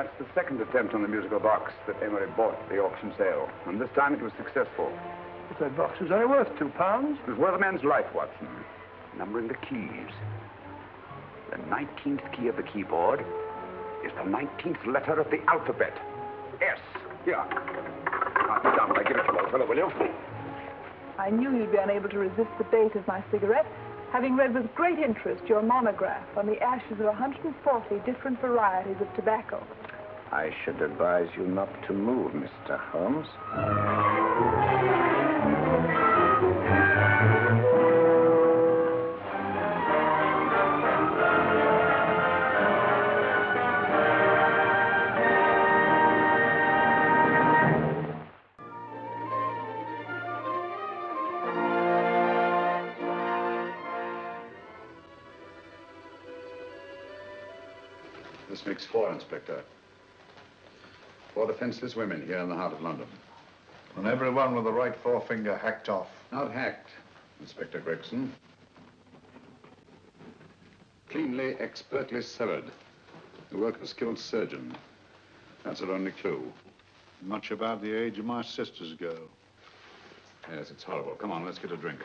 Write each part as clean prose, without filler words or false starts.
That's the second attempt on the musical box that Emery bought at the auction sale. And this time it was successful. But that box was only worth £2. It was worth a man's life, Watson. Numbering the keys. The 19th key of the keyboard is the 19th letter of the alphabet. S. Here. Now, sit down when I give it to you, old fellow, will you? I knew you'd be unable to resist the bait of my cigarette, having read with great interest your monograph on the ashes of 140 different varieties of tobacco. I should advise you not to move, Mr. Holmes. This makes 4, Inspector. 4 defenseless women here in the heart of London. And everyone with the right forefinger hacked off. Not hacked, Inspector Gregson. Cleanly, expertly severed. The work of a skilled surgeon. That's our only clue. Much about the age of my sister's girl. Yes, it's horrible. Come on, let's get a drink.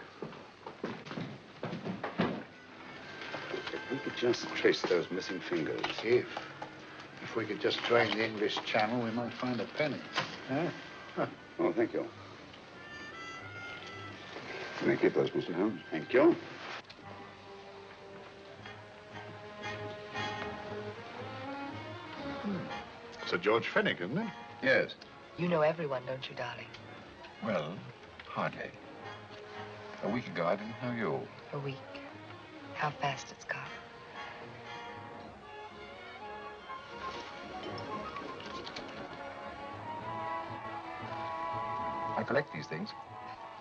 If we could just trace those missing fingers. If we could just drain the English Channel, we might find a penny. Huh? Oh, thank you. You may keep those, Mr. Holmes. Thank you. Sir George Fenwick, isn't it? Yes. You know everyone, don't you, darling? Well, hardly. A week ago, I didn't know you. A week. How fast it's gone. I collect these things.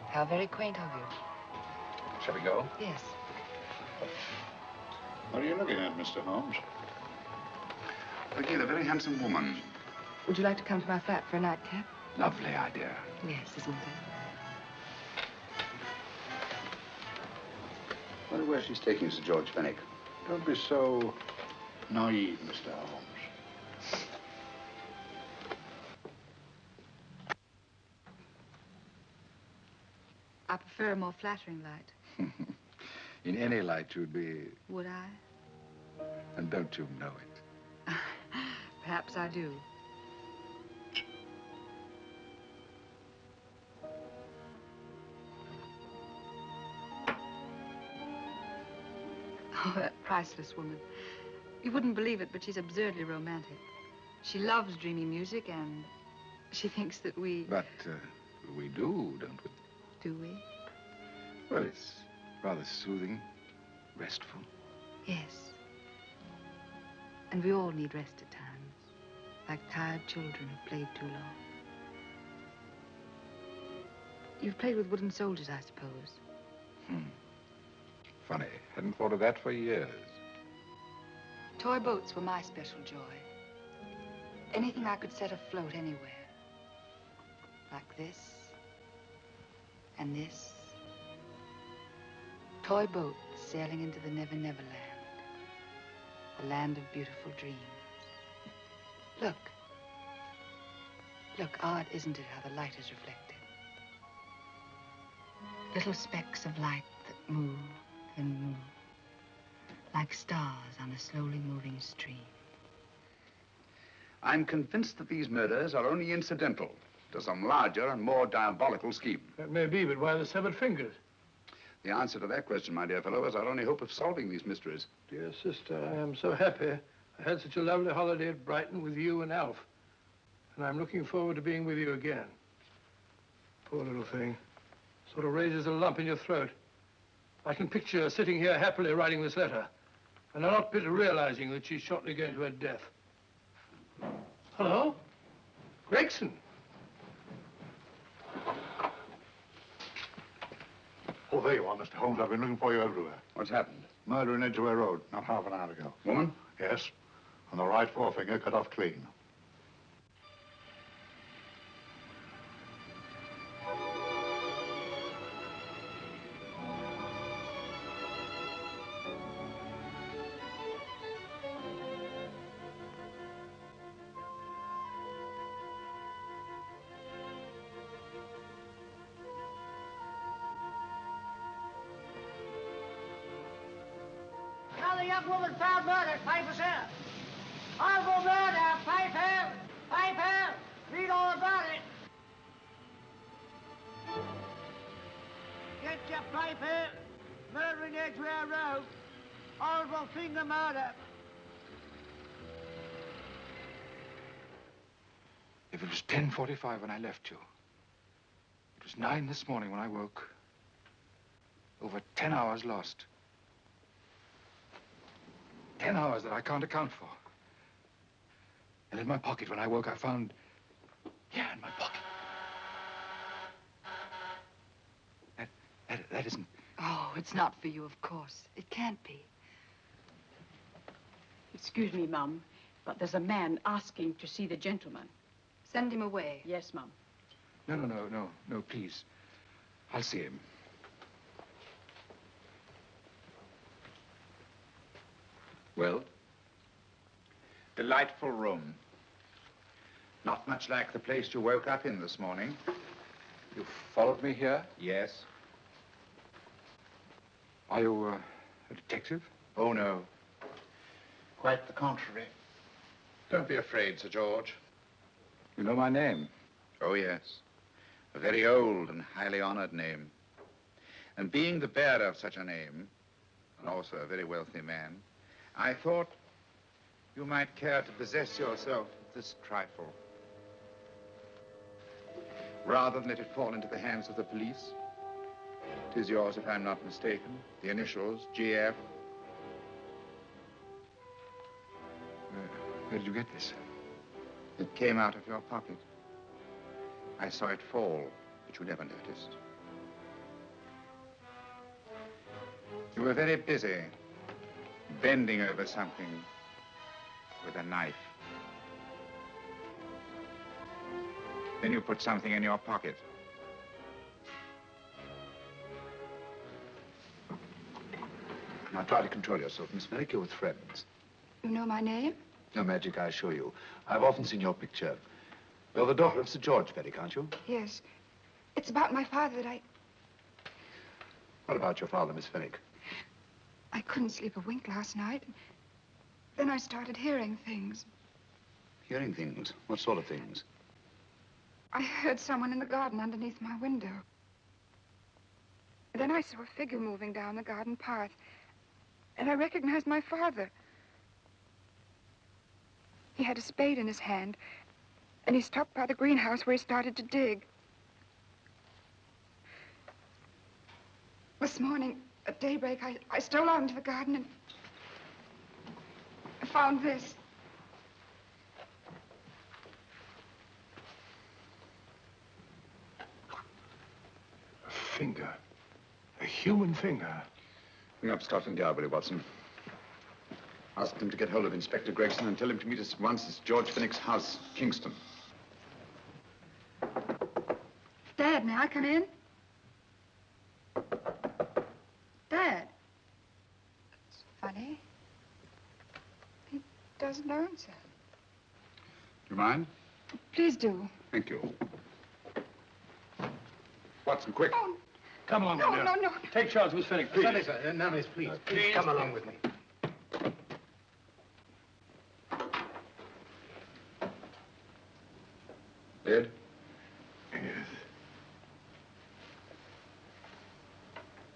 How very quaint of you. Shall we go? Yes. What are you looking at, Mr. Holmes? Vicky, a very handsome woman. Would you like to come to my flat for a nightcap? Lovely idea. Yes, isn't it? I wonder where she's taking Sir George Fenwick. Don't be so naive, Mr. Holmes. I prefer a more flattering light. In any light, you'd be... Would I? And don't you know it? Perhaps I do. Oh, that priceless woman. You wouldn't believe it, but she's absurdly romantic. She loves dreamy music, and she thinks that we... But we do, don't we? Do we? Well, it's rather soothing, restful. Yes. And we all need rest at times, like tired children who've played too long. You've played with wooden soldiers, I suppose. Funny. Hadn't thought of that for years. Toy boats were my special joy. Anything I could set afloat anywhere. Like this. And this. Toy boats sailing into the Never Never Land. The land of beautiful dreams. Look. Look, odd, isn't it, how the light is reflected? Little specks of light that move and move. Like stars on a slowly moving stream. I'm convinced that these murders are only incidental to some larger and more diabolical scheme. That may be, but why the severed fingers? The answer to that question, my dear fellow, is our only hope of solving these mysteries. Dear sister, I am so happy. I had such a lovely holiday at Brighton with you and Alf. And I'm looking forward to being with you again. Poor little thing. Sort of raises a lump in your throat. I can picture her sitting here happily writing this letter. And I'm not bitter realizing that she's shortly going to her death. Hello? Gregson. Oh, there you are, Mr. Holmes. I've been looking for you everywhere. What's happened? Murder in Edgware Road, not half an hour ago. Woman? Yes. And the right forefinger cut off clean. young woman found murdered, 5%. Horrible murder, Piper! Piper! Read all about it. Get your Piper! Murdering Edgware Road. Horrible finger murder. If it was 10:45 when I left you, it was 9 this morning when I woke. Over 10 hours lost. 10 hours that I can't account for. And in my pocket when I woke, I found... Yeah, in my pocket. That isn't... Oh, it's not for you, of course. It can't be. Excuse me, Mum, but there's a man asking to see the gentleman. Send him away. Yes, Mum. No, please. I'll see him. Well? Delightful room. Not much like the place you woke up in this morning. You followed me here? Yes. Are you a detective? Oh, no. Quite the contrary. Don't be afraid, Sir George. You know my name? Oh, yes. A very old and highly honored name. And being the bearer of such a name, and also a very wealthy man, I thought you might care to possess yourself of this trifle. Rather than let it fall into the hands of the police. It is yours, if I'm not mistaken. The initials, GF. Where did you get this? It came out of your pocket. I saw it fall, but you never noticed. You were very busy, bending over something with a knife. Then you put something in your pocket. Now try to control yourself, Miss Merrick. You're with friends. You know my name? No magic, I assure you. I've often seen your picture. You're the daughter of Sir George Merrick, aren't you? Yes. It's about my father that What about your father, Miss Fenwick? I couldn't sleep a wink last night. Then I started hearing things. Hearing things? What sort of things? I heard someone in the garden underneath my window. Then I saw a figure moving down the garden path, and I recognized my father. He had a spade in his hand, and he stopped by the greenhouse where he started to dig. This morning, at daybreak, I stole out into the garden and I found this. A finger. A human finger. Bring up Scotland Yard, will you, Watson? Ask them to get hold of Inspector Gregson and tell him to meet us at once at George Fenwick's house, Kingston. Dad, may I come in? Dad. It's funny. He doesn't answer. Do you mind? Please do. Thank you. Watson, quick. Oh, Come along, no, my dear. no. Take charge, Miss Fenwick, please. Sorry, sir. Now, miss, please. Please come along with me. Dead? Yes.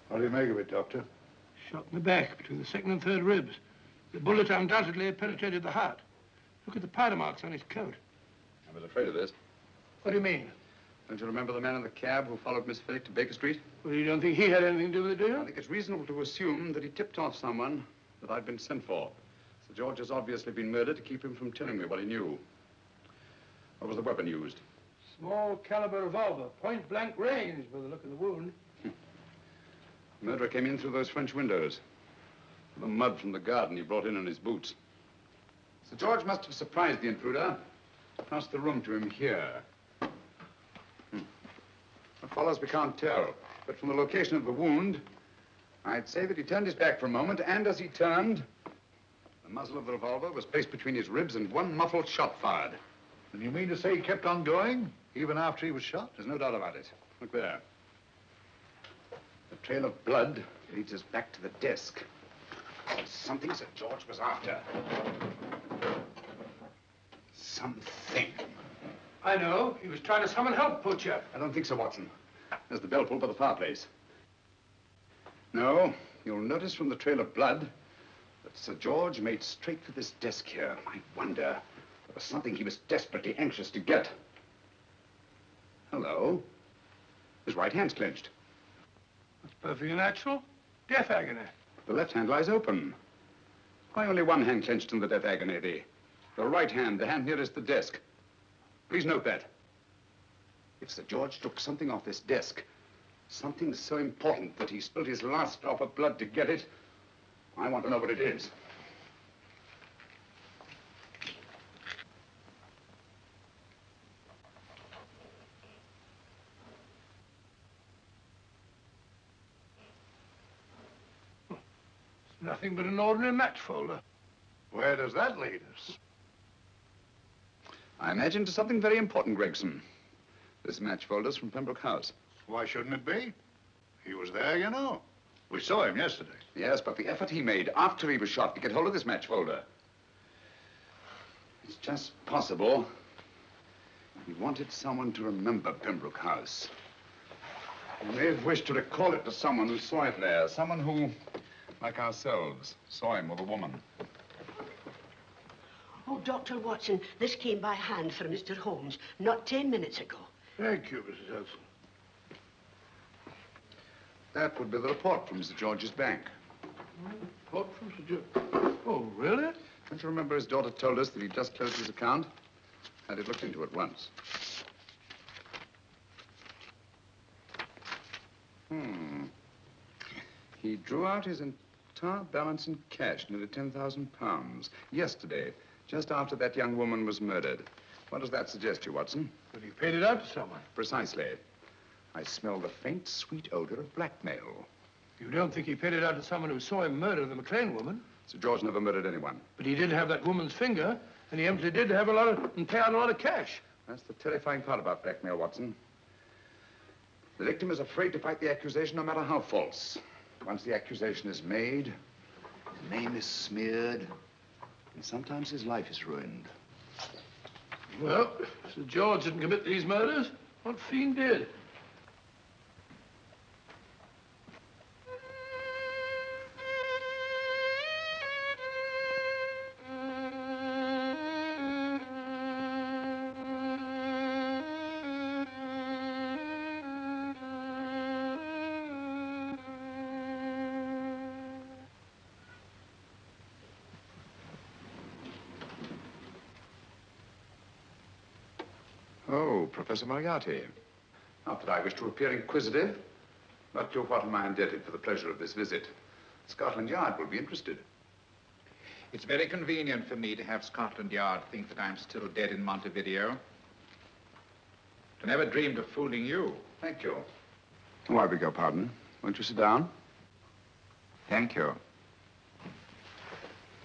What do you make of it, Doctor? Shot in the back, between the second and third ribs. The bullet undoubtedly penetrated the heart. Look at the powder marks on his coat. I was afraid of this. What do you mean? Don't you remember the man in the cab who followed Miss Fenwick to Baker Street? Well, you don't think he had anything to do with it, do I you? think it's reasonable to assume that he tipped off someone that I'd been sent for. Sir George has obviously been murdered to keep him from telling me what he knew. What was the weapon used? Small caliber revolver, point blank range by the look of the wound. The murderer came in through those French windows. The mud from the garden he brought in his boots. Sir George must have surprised the intruder. Passed the room to him here. What follows we can't tell. But from the location of the wound, I'd say that he turned his back for a moment, and as he turned, the muzzle of the revolver was placed between his ribs and one muffled shot fired. And you mean to say he kept on going, even after he was shot? There's no doubt about it. Look there. The trail of blood leads us back to the desk. Something Sir George was after. Something. I know. He was trying to summon help, poor chap. I don't think so, Watson. There's the bell pull by the fireplace. No, you'll notice from the trail of blood that Sir George made straight for this desk here. I wonder, there was something he was desperately anxious to get. Hello. His right hand's clenched. That's perfectly natural. Death agony. The left hand lies open. Why only one hand clenched in the death agony? The right hand, the hand nearest the desk. Please note that. If Sir George took something off this desk, something so important that he spilled his last drop of blood to get it, I want to know what it is. It's nothing but an ordinary match folder. Where does that lead us? I imagine to something very important, Gregson. This match folder's from Pembroke House. Why shouldn't it be? He was there, you know. We saw him yesterday. Yes, but the effort he made after he was shot to get hold of this match folder. It's just possible he wanted someone to remember Pembroke House. He may have wished to recall it to someone who saw it there. Someone who, like ourselves, saw him with a woman. Oh, Dr. Watson, this came by hand from Mr. Holmes not 10 minutes ago. Thank you, Mrs. Hudson. That would be the report from Mr. George's bank. Report from Sir George? Oh, really? Don't you remember his daughter told us that he'd just closed his account? Had it looked into at once. He drew out his entire balance in cash, nearly £10,000, yesterday, just after that young woman was murdered. What does that suggest you, Watson? But he paid it out to someone. Precisely. I smell the faint, sweet odor of blackmail. You don't think he paid it out to someone who saw him murder the McLean woman? Sir George never murdered anyone. But he did have that woman's finger, and he empty did have a lot of, and pay out a lot of cash. That's the terrifying part about blackmail, Watson. The victim is afraid to fight the accusation, no matter how false. Once the accusation is made, his name is smeared, and sometimes his life is ruined. Well, Sir George didn't commit these murders. What fiend did? Oh, Professor Moriarty. Not that I wish to appear inquisitive, but to what am I indebted for the pleasure of this visit? Scotland Yard will be interested. It's very convenient for me to have Scotland Yard think that I'm still dead in Montevideo. I never dreamed of fooling you. Thank you. Oh, I beg your pardon. Won't you sit down? Thank you.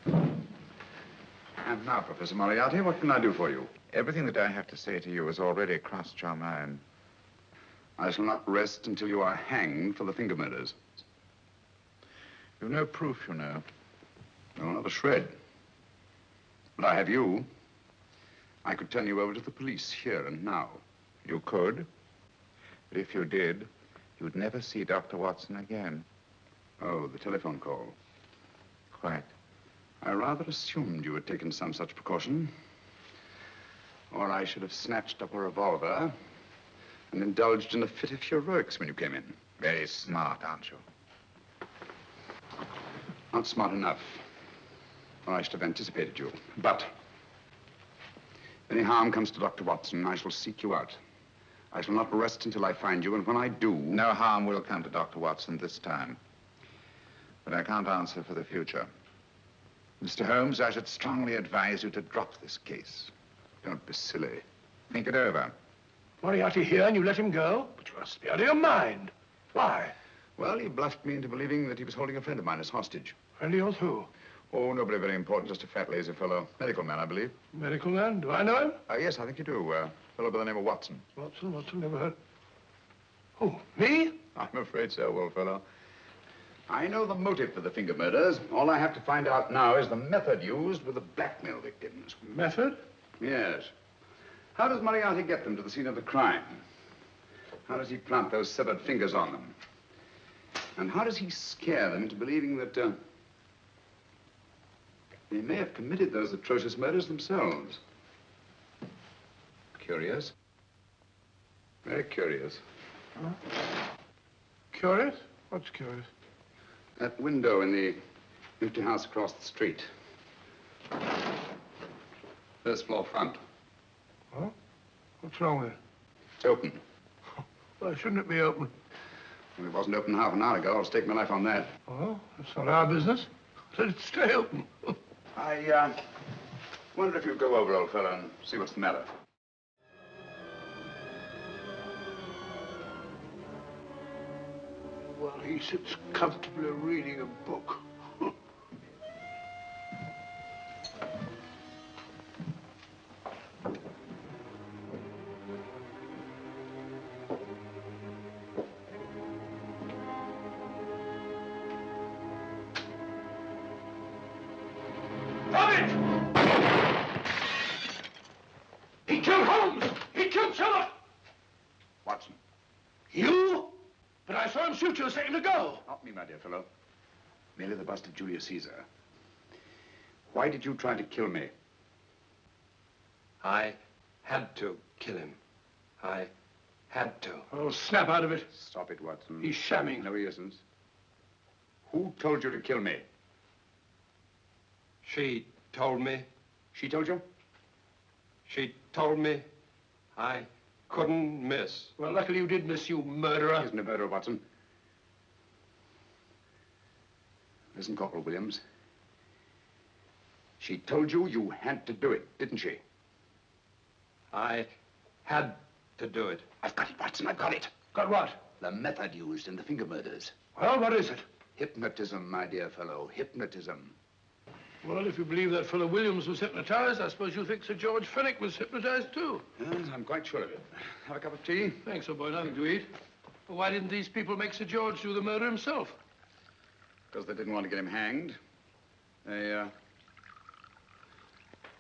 And now, Professor Moriarty, what can I do for you? Everything that I have to say to you has already crossed your mind. I shall not rest until you are hanged for the finger murders. You've no proof, you know. No, not a shred. But I have you. I could turn you over to the police here and now. You could. But if you did, you'd never see Dr. Watson again. Oh, the telephone call. Quite. I rather assumed you had taken some such precaution. Or I should have snatched up a revolver and indulged in a fit of heroics when you came in. Very smart, aren't you? Not smart enough, or I should have anticipated you. But if any harm comes to Dr. Watson, I shall seek you out. I shall not rest until I find you, and when I do... No harm will come to Dr. Watson this time. But I can't answer for the future. Mr. Holmes, I should strongly advise you to drop this case. Don't be silly. Think it over. Moriarty here and you let him go? But you must be out of your mind. Why? Well, he bluffed me into believing that he was holding a friend of mine as hostage. Friend of yours who? Oh, nobody very important, just a fat, lazy fellow. Medical man, I believe. Medical man? Do I know him? Yes, I think you do. A fellow by the name of Watson. Watson, never heard. Oh, me? I'm afraid so, old fellow. I know the motive for the finger murders. All I have to find out now is the method used with the blackmail victims. Method? Yes. How does Moriarty get them to the scene of the crime? How does he plant those severed fingers on them? And how does he scare them into believing that they may have committed those atrocious murders themselves? Curious. Very curious. Huh? Curious? What's curious? That window in the empty house across the street. First floor front. Huh? What's wrong with it? It's open. Why shouldn't it be open? Well, it wasn't open half an hour ago. I'll stake my life on that. Oh, that's not our business. Let it stay open. I wonder if you'd go over, old fellow, and see what's the matter. Well, he sits comfortably reading a book. He killed Holmes! He killed Sherlock! Watson. You? But I saw him shoot you a second ago. Not me, my dear fellow. Merely the bust of Julius Caesar. Why did you try to kill me? I had to kill him. I had to. Oh, snap out of it. Stop it, Watson. He's shamming. No, he isn't. Who told you to kill me? She told me. She told you? She told me I couldn't miss. Well, luckily you did miss, you murderer. He isn't a murderer, Watson. Listen, Corporal Williams. She told you you had to do it, didn't she? I had to do it. I've got it, Watson, I've got it. Got what? The method used in the finger murders. Well, what is it? Hypnotism, my dear fellow, hypnotism. Well, if you believe that fellow Williams was hypnotized, I suppose you think Sir George Fenwick was hypnotized, too. Yes, I'm quite sure of it. Have a cup of tea? Thanks, old boy. Nothing to eat. Well, why didn't these people make Sir George do the murder himself? Because they didn't want to get him hanged. They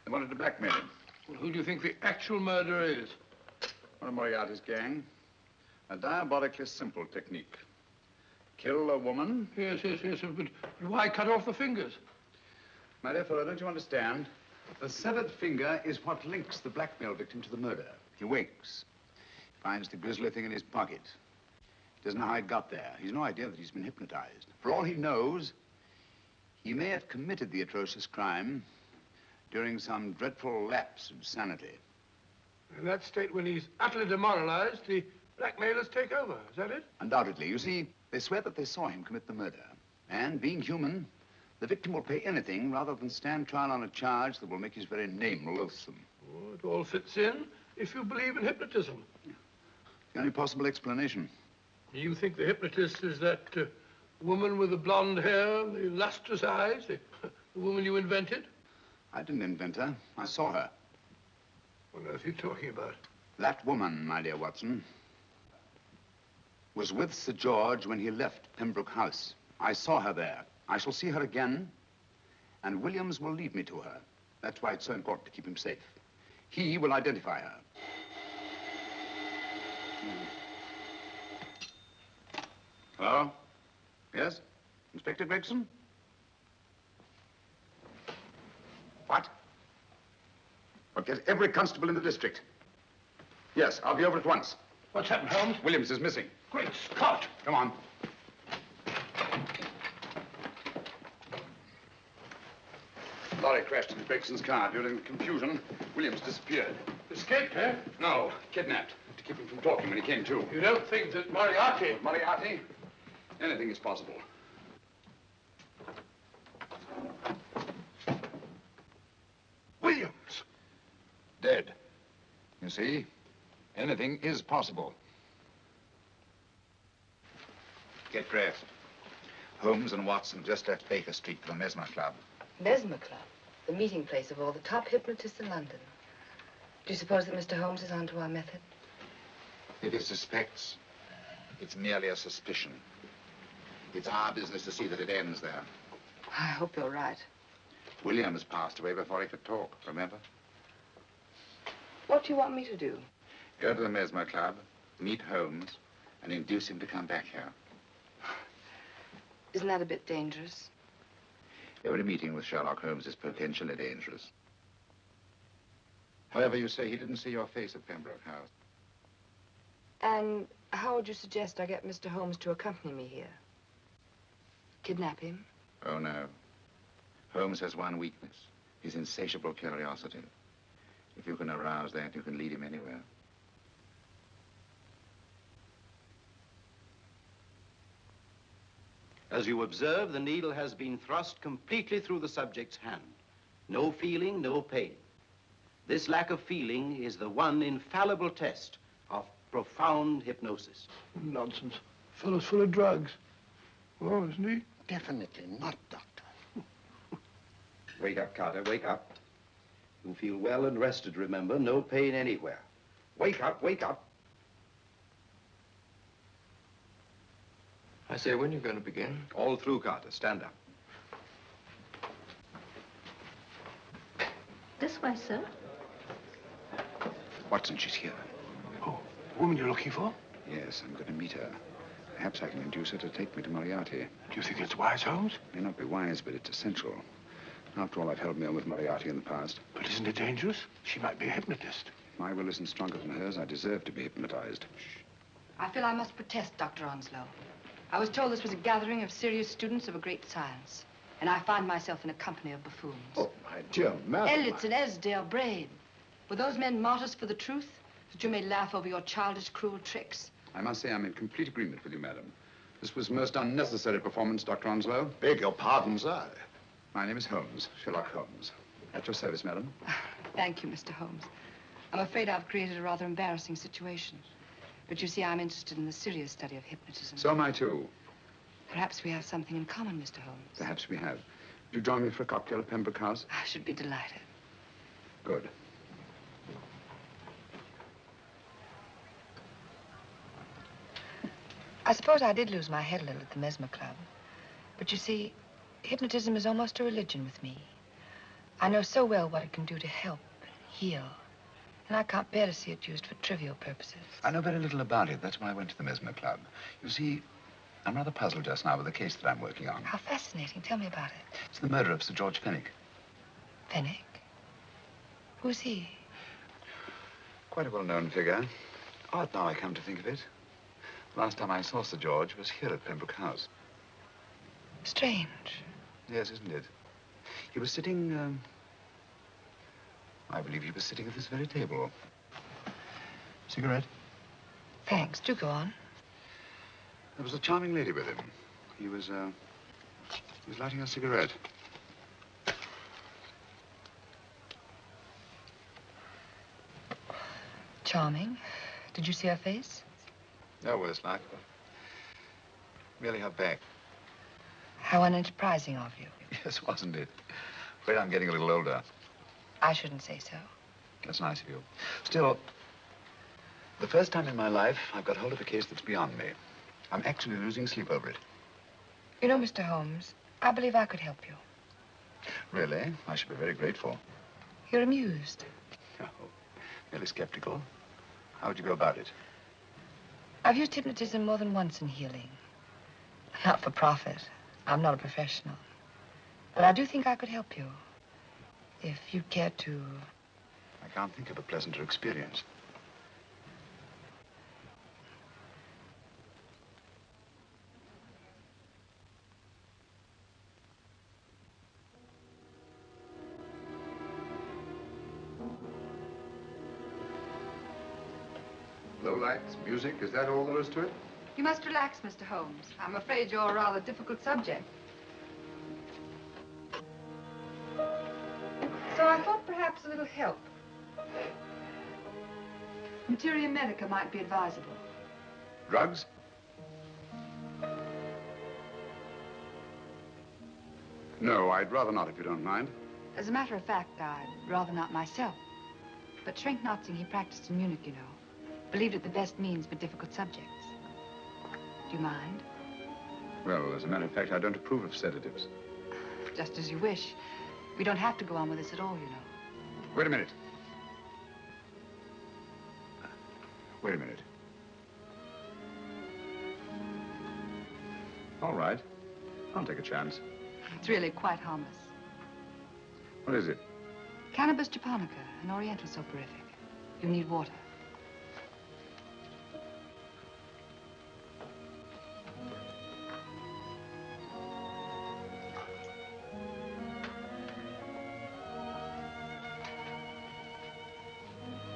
wanted to blackmail him. Well, who do you think the actual murderer is? One of Moriarty's gang. A diabolically simple technique. Kill a woman. Yes, but why cut off the fingers? My dear fellow, don't you understand? The severed finger is what links the blackmail victim to the murder. He wakes, finds the grisly thing in his pocket. He doesn't know how it got there. He's no idea that he's been hypnotized. For all he knows, he may have committed the atrocious crime during some dreadful lapse of sanity. In that state, when he's utterly demoralized, the blackmailers take over. Is that it? Undoubtedly. You see, they swear that they saw him commit the murder. And being human, the victim will pay anything rather than stand trial on a charge that will make his very name loathsome. Oh, it all fits in if you believe in hypnotism. The only possible explanation. You think the hypnotist is that woman with the blonde hair, the lustrous eyes, the woman you invented? I didn't invent her. I saw her. What on earth are you talking about? That woman, my dear Watson, was with Sir George when he left Pembroke House. I saw her there. I shall see her again, and Williams will lead me to her. That's why it's so important to keep him safe. He will identify her. Hello? Yes? Inspector Gregson? What? Well, get every constable in the district. Yes, I'll be over at once. What's happened, Holmes? Williams is missing. Great Scott! Come on. Lorry crashed into Gregson's car. During the confusion, Williams disappeared. Escaped, eh? No, kidnapped. To keep him from talking when he came to. You don't think that Moriarty... With Moriarty? Anything is possible. Williams! Dead. You see, anything is possible. Get dressed. Holmes and Watson just left Baker Street for the Mesmer Club. Mesmer Club, the meeting place of all the top hypnotists in London. Do you suppose that Mr. Holmes is onto our method? If he suspects, it's merely a suspicion. It's our business to see that it ends there. I hope you're right. Williams passed away before he could talk, remember? What do you want me to do? Go to the Mesmer Club, meet Holmes, and induce him to come back here. Isn't that a bit dangerous? Every meeting with Sherlock Holmes is potentially dangerous. However, you say he didn't see your face at Pembroke House. And how would you suggest I get Mr. Holmes to accompany me here? Kidnap him? Oh, no. Holmes has one weakness, his insatiable curiosity. If you can arouse that, you can lead him anywhere. As you observe, the needle has been thrust completely through the subject's hand. No feeling, no pain. This lack of feeling is the one infallible test of profound hypnosis. Nonsense. Fellow's full of drugs. Oh, isn't he? Definitely not, Doctor. Wake up, Carter, wake up. You feel well and rested, remember. No pain anywhere. Wake up, wake up. I say, when are you going to begin? All through, Carter. Stand up. This way, sir. Watson, she's here. Oh, the woman you're looking for? Yes, I'm going to meet her. Perhaps I can induce her to take me to Moriarty. Do you think it's wise, Holmes? May not be wise, but it's essential. After all, I've held me on with Moriarty in the past. But isn't it dangerous? She might be a hypnotist. My will isn't stronger than hers. I deserve to be hypnotized. Shh. I feel I must protest, Dr. Onslow. I was told this was a gathering of serious students of a great science. And I find myself in a company of buffoons. Oh, my dear madam. Elliott's and Esdale Brain. Were those men martyrs for the truth? That you may laugh over your childish, cruel tricks? I must say I'm in complete agreement with you, madam. This was most unnecessary performance, Dr. Onslow. Beg your pardon, sir. My name is Holmes, Sherlock Holmes. At your service, madam. Thank you, Mr. Holmes. I'm afraid I've created a rather embarrassing situation. But you see, I'm interested in the serious study of hypnotism. So am I, too. Perhaps we have something in common, Mr. Holmes. Perhaps we have. Do you join me for a cocktail at Pembroke House? I should be delighted. Good. I suppose I did lose my head a little at the Mesmer Club. But you see, hypnotism is almost a religion with me. I know so well what it can do to help, heal. And I can't bear to see it used for trivial purposes. I know very little about it. That's why I went to the Mesmer Club. You see, I'm rather puzzled just now with the case that I'm working on. How fascinating. Tell me about it. It's the murder of Sir George Fenwick. Fenwick? Who's he? Quite a well-known figure. Odd now I come to think of it. Last time I saw Sir George was here at Pembroke House. Strange. Yes, isn't it? He was sitting, I believe he was sitting at this very table. Cigarette? Thanks. Do go on. There was a charming lady with him. He was lighting a cigarette. Charming. Did you see her face? No worse luck. Merely her back. How unenterprising of you. Yes, wasn't it? Afraid I'm getting a little older. I shouldn't say so. That's nice of you. Still, the first time in my life, I've got hold of a case that's beyond me. I'm actually losing sleep over it. You know, Mr. Holmes, I believe I could help you. Really? I should be very grateful. You're amused. Oh, merely skeptical. How would you go about it? I've used hypnotism more than once in healing. Not for profit. I'm not a professional. But I do think I could help you. If you'd care to... I can't think of a pleasanter experience. Low lights, music, is that all there is to it? You must relax, Mr. Holmes. I'm afraid you're a rather difficult subject. So I thought perhaps a little help. Materia medica might be advisable. Drugs? No, I'd rather not, if you don't mind. As a matter of fact, I'd rather not myself. But Schrenk-Notzing he practiced in Munich, you know. Believed it the best means for difficult subjects. Do you mind? Well, as a matter of fact, I don't approve of sedatives. Just as you wish. We don't have to go on with this at all, you know. Wait a minute. Wait a minute. All right. I'll take a chance. It's really quite harmless. What is it? Cannabis japonica, an oriental soporific. You need water.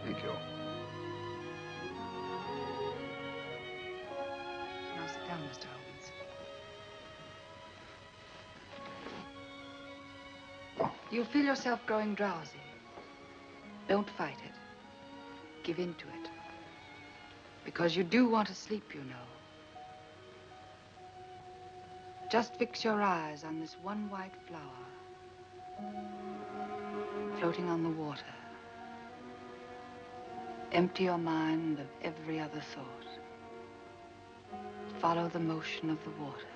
Thank you. Now sit down, Mr. Holmes. You'll feel yourself growing drowsy. Don't fight it. Give in to it. Because you do want to sleep, you know. Just fix your eyes on this one white flower floating on the water. Empty your mind of every other thought. Follow the motion of the water.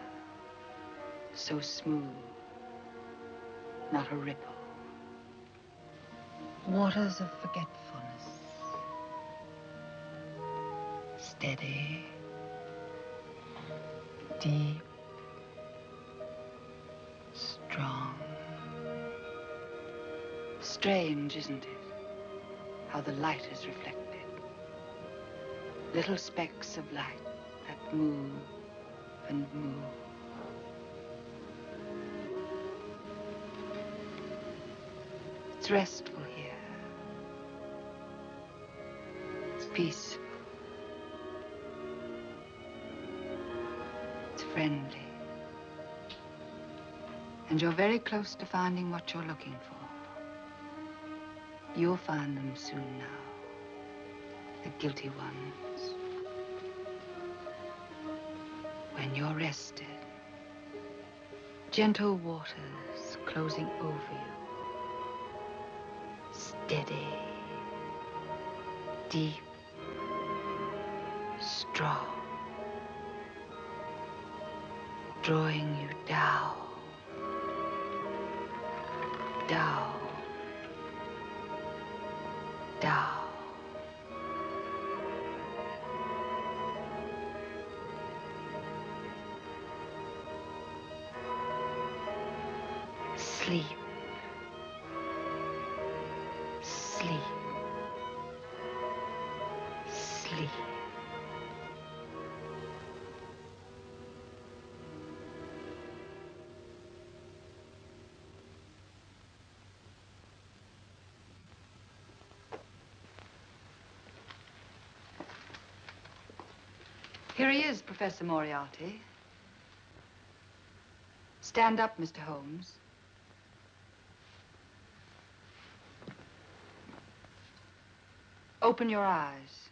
So smooth, not a ripple. Waters of forgetfulness. Steady, deep, strong. Strange, isn't it? How the light is reflected. Little specks of light that move and move. It's restful here. It's peaceful. It's friendly. And you're very close to finding what you're looking for. You'll find them soon now. The guilty ones. When you're rested, gentle waters closing over you. Steady, deep, strong. Drawing you down, down, down. Sleep. Sleep. Sleep. Here he is, Professor Moriarty. Stand up, Mr. Holmes. Open your eyes.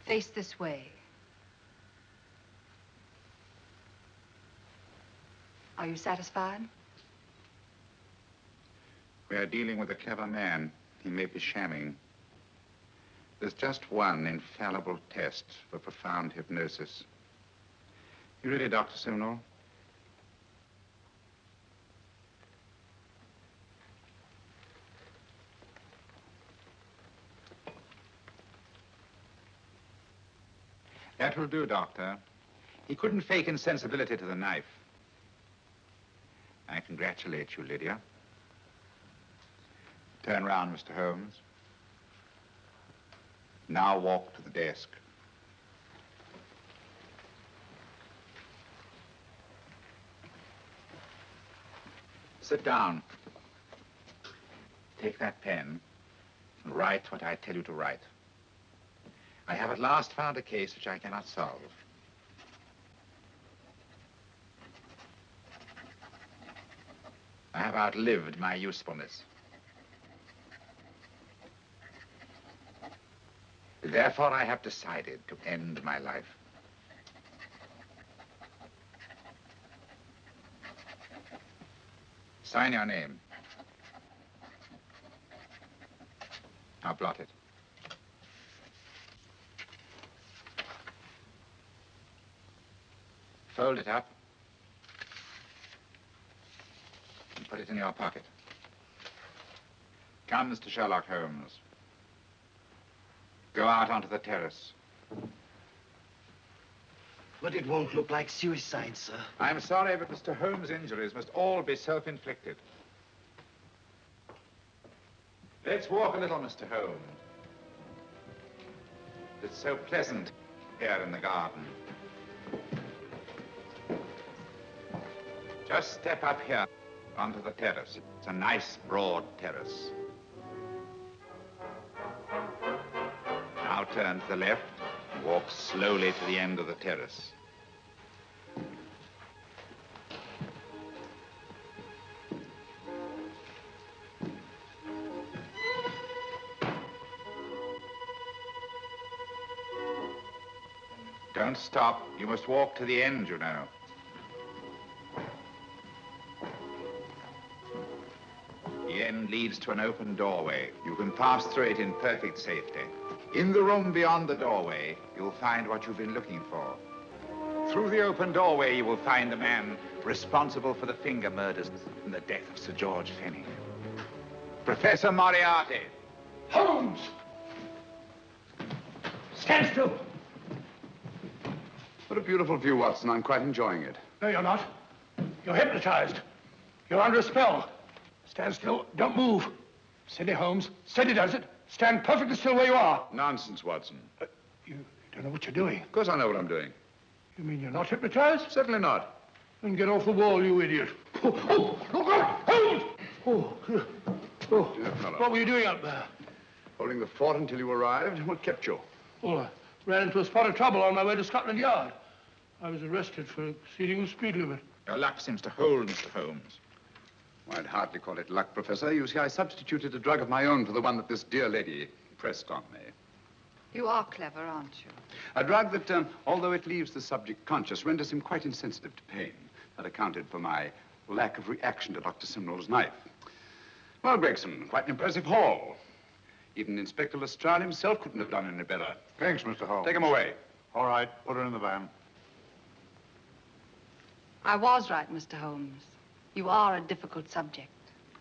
Face this way. Are you satisfied? We are dealing with a clever man. He may be shamming. There's just one infallible test for profound hypnosis. You ready, Dr. Simnel? That will do, Doctor. He couldn't fake insensibility to the knife. I congratulate you, Lydia. Turn round, Mr. Holmes. Now walk to the desk. Sit down. Take that pen and write what I tell you to write. I have at last found a case which I cannot solve. I have outlived my usefulness. Therefore, I have decided to end my life. Sign your name. Now blot it. Fold it up. And put it in your pocket. Come, Mr. Sherlock Holmes. Go out onto the terrace. But it won't look like suicide, sir. I'm sorry, but Mr. Holmes' injuries must all be self-inflicted. Let's walk a little, Mr. Holmes. It's so pleasant here in the garden. Just step up here onto the terrace. It's a nice, broad terrace. Now turn to the left. Walk slowly to the end of the terrace. Don't stop. You must walk to the end, you know. The end leads to an open doorway. You can pass through it in perfect safety. In the room beyond the doorway, you'll find what you've been looking for. Through the open doorway, you will find the man responsible for the finger murders and the death of Sir George Fenning. Professor Moriarty. Holmes! Stand still. What a beautiful view, Watson. I'm quite enjoying it. No, you're not. You're hypnotized. You're under a spell. Stand still. Don't move. Steady, Holmes. Steady does it. Stand perfectly still where you are. Nonsense, Watson. You don't know what you're doing. Of course I know what I'm doing. You mean you're not hypnotized? Certainly not. Then get off the wall, you idiot. Oh, look out! Holmes! Dear fellow. What were you doing up there? Holding the fort until you arrived. What kept you? Oh, I ran into a spot of trouble on my way to Scotland Yard. I was arrested for exceeding the speed limit. Your luck seems to hold, Mr. Holmes. Well, I'd hardly call it luck, Professor. You see, I substituted a drug of my own for the one that this dear lady pressed on me. You are clever, aren't you? A drug that, although it leaves the subject conscious, renders him quite insensitive to pain. That accounted for my lack of reaction to Dr. Simnel's knife. Well, Gregson, quite an impressive haul. Even Inspector Lestrade himself couldn't have done any better. Thanks, Mr. Holmes. Take him away. All right, put her in the van. I was right, Mr. Holmes. You are a difficult subject.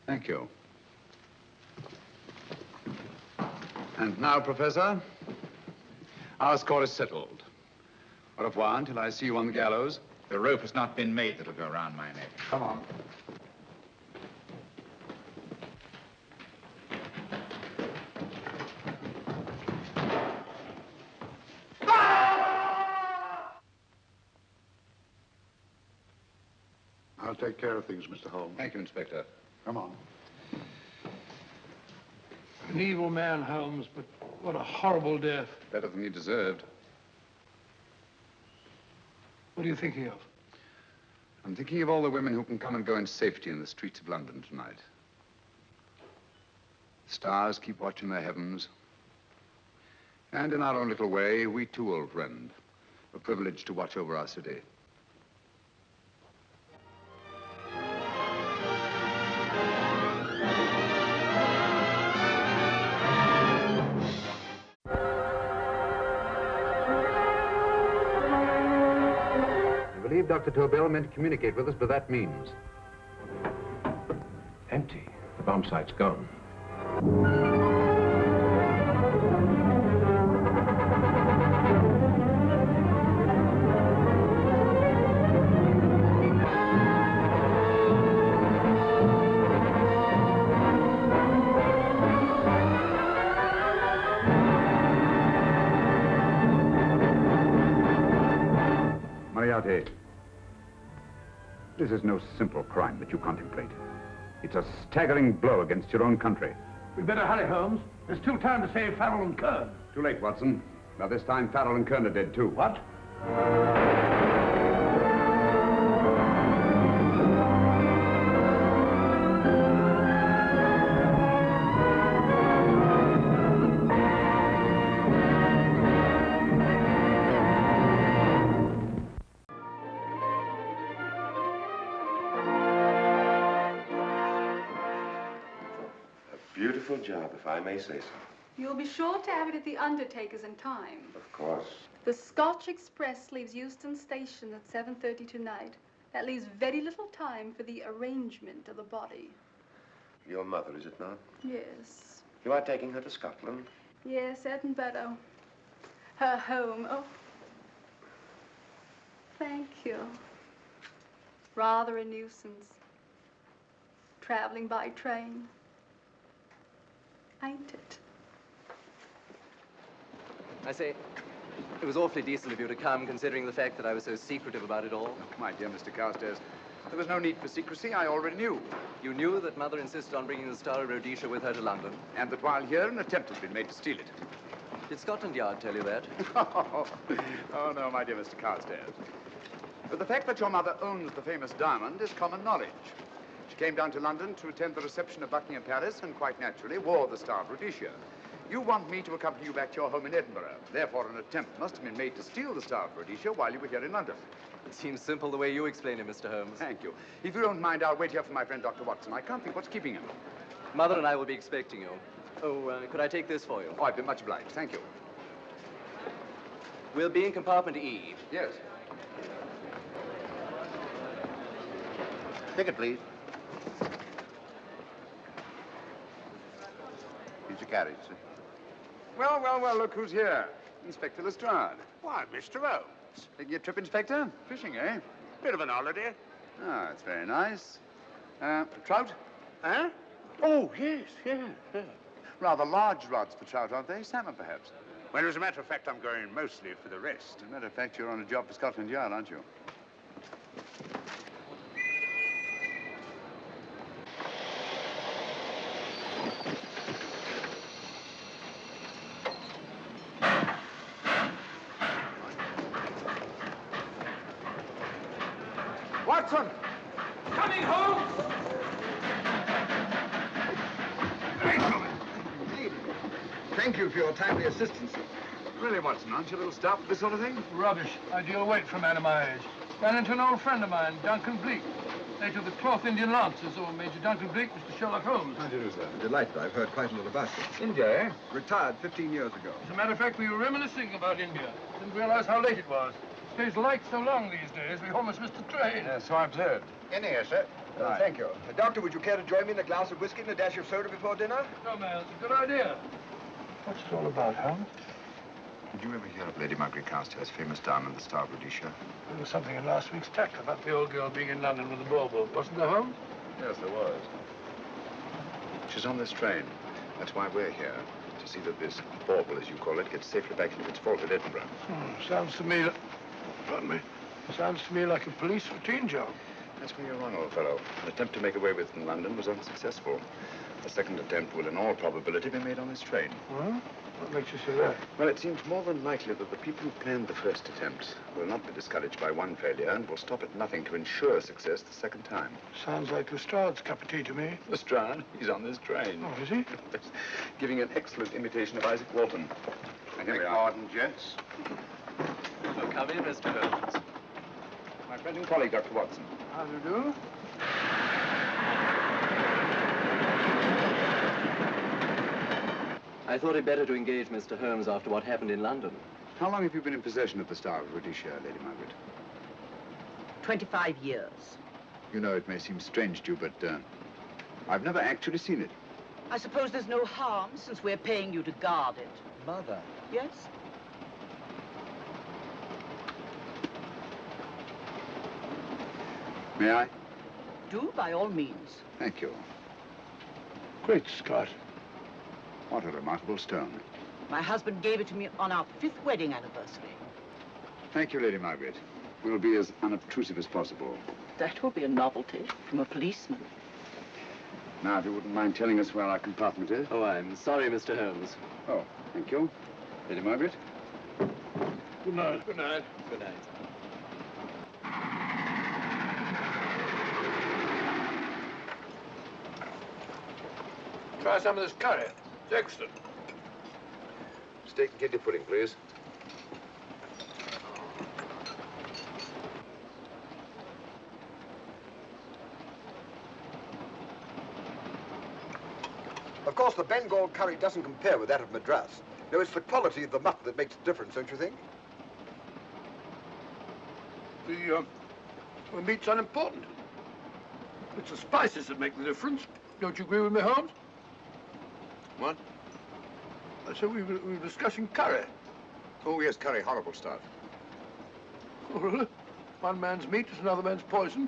Thank you. And now, Professor, our score is settled. Au revoir until I see you on the gallows. The rope has not been made that'll go around my neck. Come on. I'll take care of things, Mr. Holmes. Thank you, Inspector. Come on. An evil man, Holmes, but what a horrible death. Better than he deserved. What are you thinking of? I'm thinking of all the women who can come and go in safety in the streets of London tonight. Stars keep watching the heavens. And in our own little way, we too, old friend, are privileged to watch over our city. I believe Dr. Tobel meant to communicate with us by that means. Empty. The bomb site's gone. Moriarty, this is no simple crime that you contemplate. It's a staggering blow against your own country. We'd better hurry, Holmes. There's still time to save Farrell and Kern. Too late, Watson. By this time, Farrell and Kern are dead, too. What? Beautiful job, if I may say so. You'll be sure to have it at the undertaker's in time. Of course. The Scotch Express leaves Euston Station at 7:30 tonight. That leaves very little time for the arrangement of the body. Your mother, is it not? Yes. You are taking her to Scotland? Yes, Edinburgh. Her home. Oh. Thank you. Rather a nuisance. Traveling by train. Ain't it? I say, it was awfully decent of you to come, considering the fact that I was so secretive about it all. My dear Mr. Carstairs, there was no need for secrecy. I already knew. You knew that Mother insisted on bringing the Star of Rhodesia with her to London? And that while here, an attempt has been made to steal it. Did Scotland Yard tell you that? Oh, no, my dear Mr. Carstairs. But the fact that your mother owns the famous diamond is common knowledge. She came down to London to attend the reception of Buckingham Palace and quite naturally wore the Star of Rhodesia. You want me to accompany you back to your home in Edinburgh. Therefore, an attempt must have been made to steal the Star of Rhodesia while you were here in London. It seems simple the way you explain it, Mr. Holmes. Thank you. If you don't mind, I'll wait here for my friend, Dr. Watson. I can't think what's keeping him. Mother and I will be expecting you. Oh, could I take this for you? Oh, I'd be much obliged. Thank you. We'll be in compartment E. Yes. Ticket, please. Here's your carriage, sir. Well, well, well, look who's here. Inspector Lestrade. Why, Mr. Holmes. Taking a trip, Inspector? Fishing, eh? Bit of an holiday. Ah, it's very nice. Trout? Huh? Oh, yes, yeah. Rather large rods for trout, aren't they? Salmon, perhaps? Well, as a matter of fact, I'm going mostly for the rest. As a matter of fact, you're on a job for Scotland Yard, aren't you? Watson! Coming home! Thank you for your timely assistance. Really, Watson, aren't you a little stout for this sort of thing? Rubbish. Ideal weight for a man of my age. Ran into an old friend of mine, Duncan Bleak. Late of the 12th Indian Lancers, or Major Duncan Bleak, Mr. Sherlock Holmes. How do you do, sir? Delighted. I've heard quite a lot about you. India, eh? Retired 15 years ago. As a matter of fact, we were reminiscing about India. Didn't realize how late it was. Stays light so long these days, we almost missed the train. So I've observed. In here, sir. Right. Thank you. Doctor, would you care to join me in a glass of whiskey and a dash of soda before dinner? No, man, it's a good idea. What's it all about, Holmes? Did you ever hear of Lady Margaret Carstairs' famous diamond, the Star of Rhodesia? There was something in last week's text about the old girl being in London with the bauble, wasn't there, Holmes? Yes, there was. She's on this train. That's why we're here. To see that this bauble, as you call it, gets safely back into its vault at Edinburgh. Sounds to me... Pardon me. Sounds to me like a police routine job. That's where you're wrong, old fellow. An attempt to make away with it in London was unsuccessful. The second attempt will, in all probability, be made on this train. Well, what makes you say that? Well, it seems more than likely that the people who planned the first attempt will not be discouraged by one failure and will stop at nothing to ensure success the second time. Sounds like Lestrade's cup of tea to me. Lestrade? He's on this train. Oh, is he? Giving an excellent imitation of Isaac Walton. And here we are. Pardon, gents. Oh, come in, Mr. Holmes. My friend and colleague, Dr. Watson. How do you do? I thought it better to engage Mr. Holmes after what happened in London. How long have you been in possession of the Star of Rhodesia, Lady Margaret? 25 years. You know, it may seem strange to you, but I've never actually seen it. I suppose there's no harm since we're paying you to guard it. Mother? Yes? May I? Do, by all means. Thank you. Great Scott. What a remarkable stone. My husband gave it to me on our 5th wedding anniversary. Thank you, Lady Margaret. We'll be as unobtrusive as possible. That will be a novelty from a policeman. Now, if you wouldn't mind telling us where our compartment is. Oh, I'm sorry, Mr. Holmes. Oh, thank you. Lady Margaret? Good night. Good night. Good night. Try some of this curry. It's excellent. Steak and kidney pudding, please. Of course, the Bengal curry doesn't compare with that of Madras. No, it's the quality of the mutton that makes the difference, don't you think? The meat's unimportant. It's the spices that make the difference. Don't you agree with me, Holmes? What? I said we were discussing curry. Oh, yes, curry. Horrible stuff. Oh, really? One man's meat is another man's poison.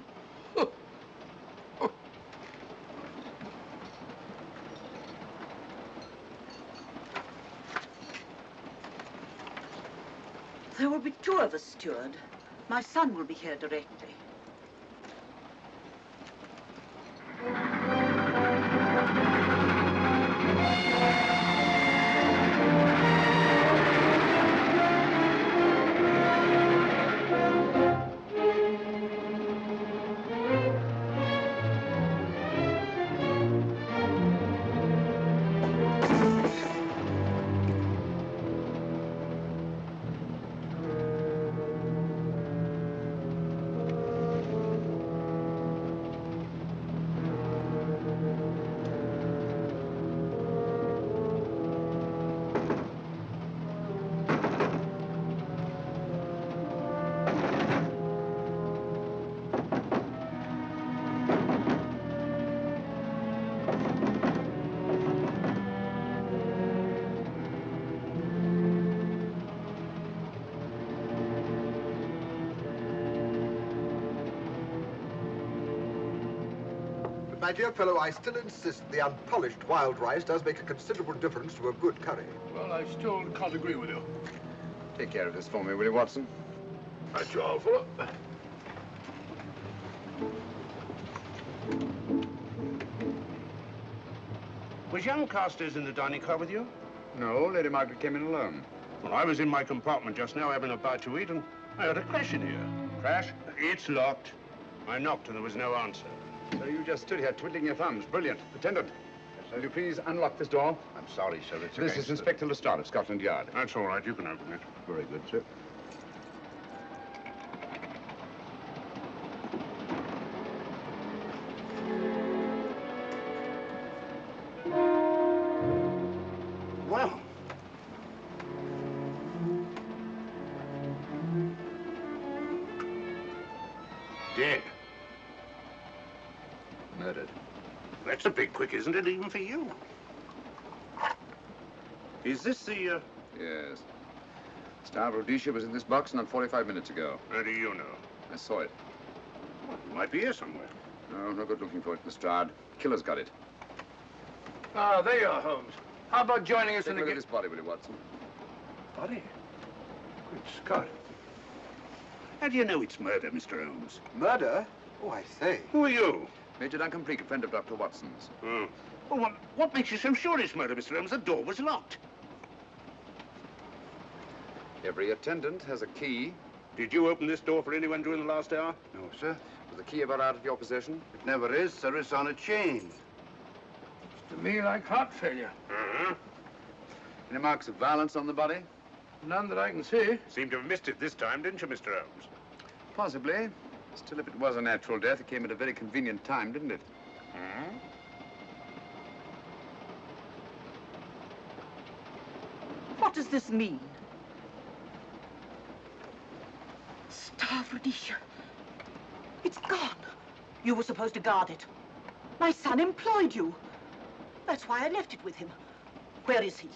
There will be two of us, steward. My son will be here directly. My dear fellow, I still insist the unpolished wild rice does make a considerable difference to a good curry. Well, I still can't agree with you. Take care of this for me, will you, Watson? That's your fault. Was young Carstairs in the dining car with you? No, Lady Margaret came in alone. Well, I was in my compartment just now having a bite to eat, and I heard a crash in here. Crash? It's locked. I knocked, and there was no answer. So you just stood here twiddling your thumbs. Brilliant. Attendant, will you please unlock this door? I'm sorry, sir. It's This is Inspector Lestrade of Scotland Yard. That's all right. You can open it. Very good, sir. Well. Dead. Murdered. That's a bit quick, isn't it, even for you? Is this the, Yes. Star of Rhodesia was in this box not 45 minutes ago. How do you know? I saw it. Well, it might be here somewhere. No, no good looking for it, Lestrade. Killer's got it. Ah, there you are, Holmes. How about joining us Take in a the... look at this body, will you, Watson? Body? Good Scott. How do you know it's murder, Mr. Holmes? Murder? Oh, I say. Who are you? Major Duncan Preek, a friend of Dr. Watson's. Oh. Well, what makes you so sure it's murder, Mr. Holmes? The door was locked. Every attendant has a key. Did you open this door for anyone during the last hour? No, sir. Was the key ever out of your possession? It never is, sir. It's on a chain. To me, like heart failure. Uh-huh. Any marks of violence on the body? None that I can see. Seemed to have missed it this time, didn't you, Mr. Holmes? Possibly. Still, if it was a natural death, it came at a very convenient time, didn't it? Hmm? What does this mean? Star of Rhodesia. It's gone. You were supposed to guard it. My son employed you. That's why I left it with him. Where is he?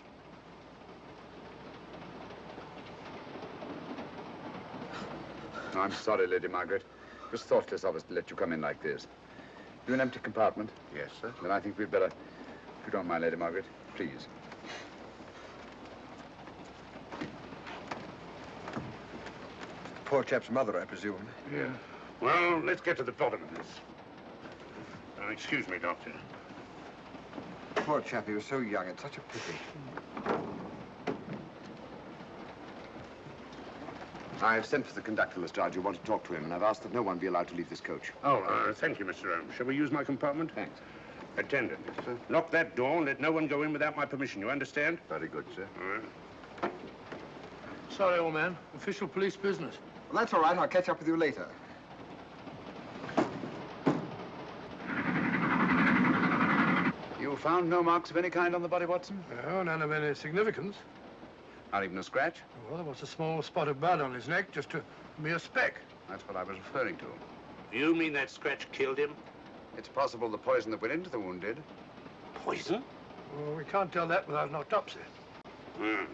No, I'm sorry, Lady Margaret. It was thoughtless of us to let you come in like this. You an empty compartment? Yes, sir. Then I think we'd better, if you don't mind, Lady Margaret, please. Poor chap's mother, I presume. Yeah. Well, let's get to the bottom of this. Excuse me, Doctor. Poor chap, he was so young. It's such a pity. I've sent for the conductor, Lestrade. You want to talk to him, and I've asked that no one be allowed to leave this coach. Oh, thank you, Mr. Holmes. Shall we use my compartment? Thanks. Attendant, sir. Lock that door and let no one go in without my permission. You understand? Very good, sir. All right. Sorry, old man. Official police business. Well, that's all right. I'll catch up with you later. You found no marks of any kind on the body, Watson? No, none of any significance. Not even a scratch? Well, there was a small spot of blood on his neck, just a mere speck. That's what I was referring to. You mean that scratch killed him? It's possible the poison that went into the wound did. Poison? Well, we can't tell that without an autopsy. Hmm.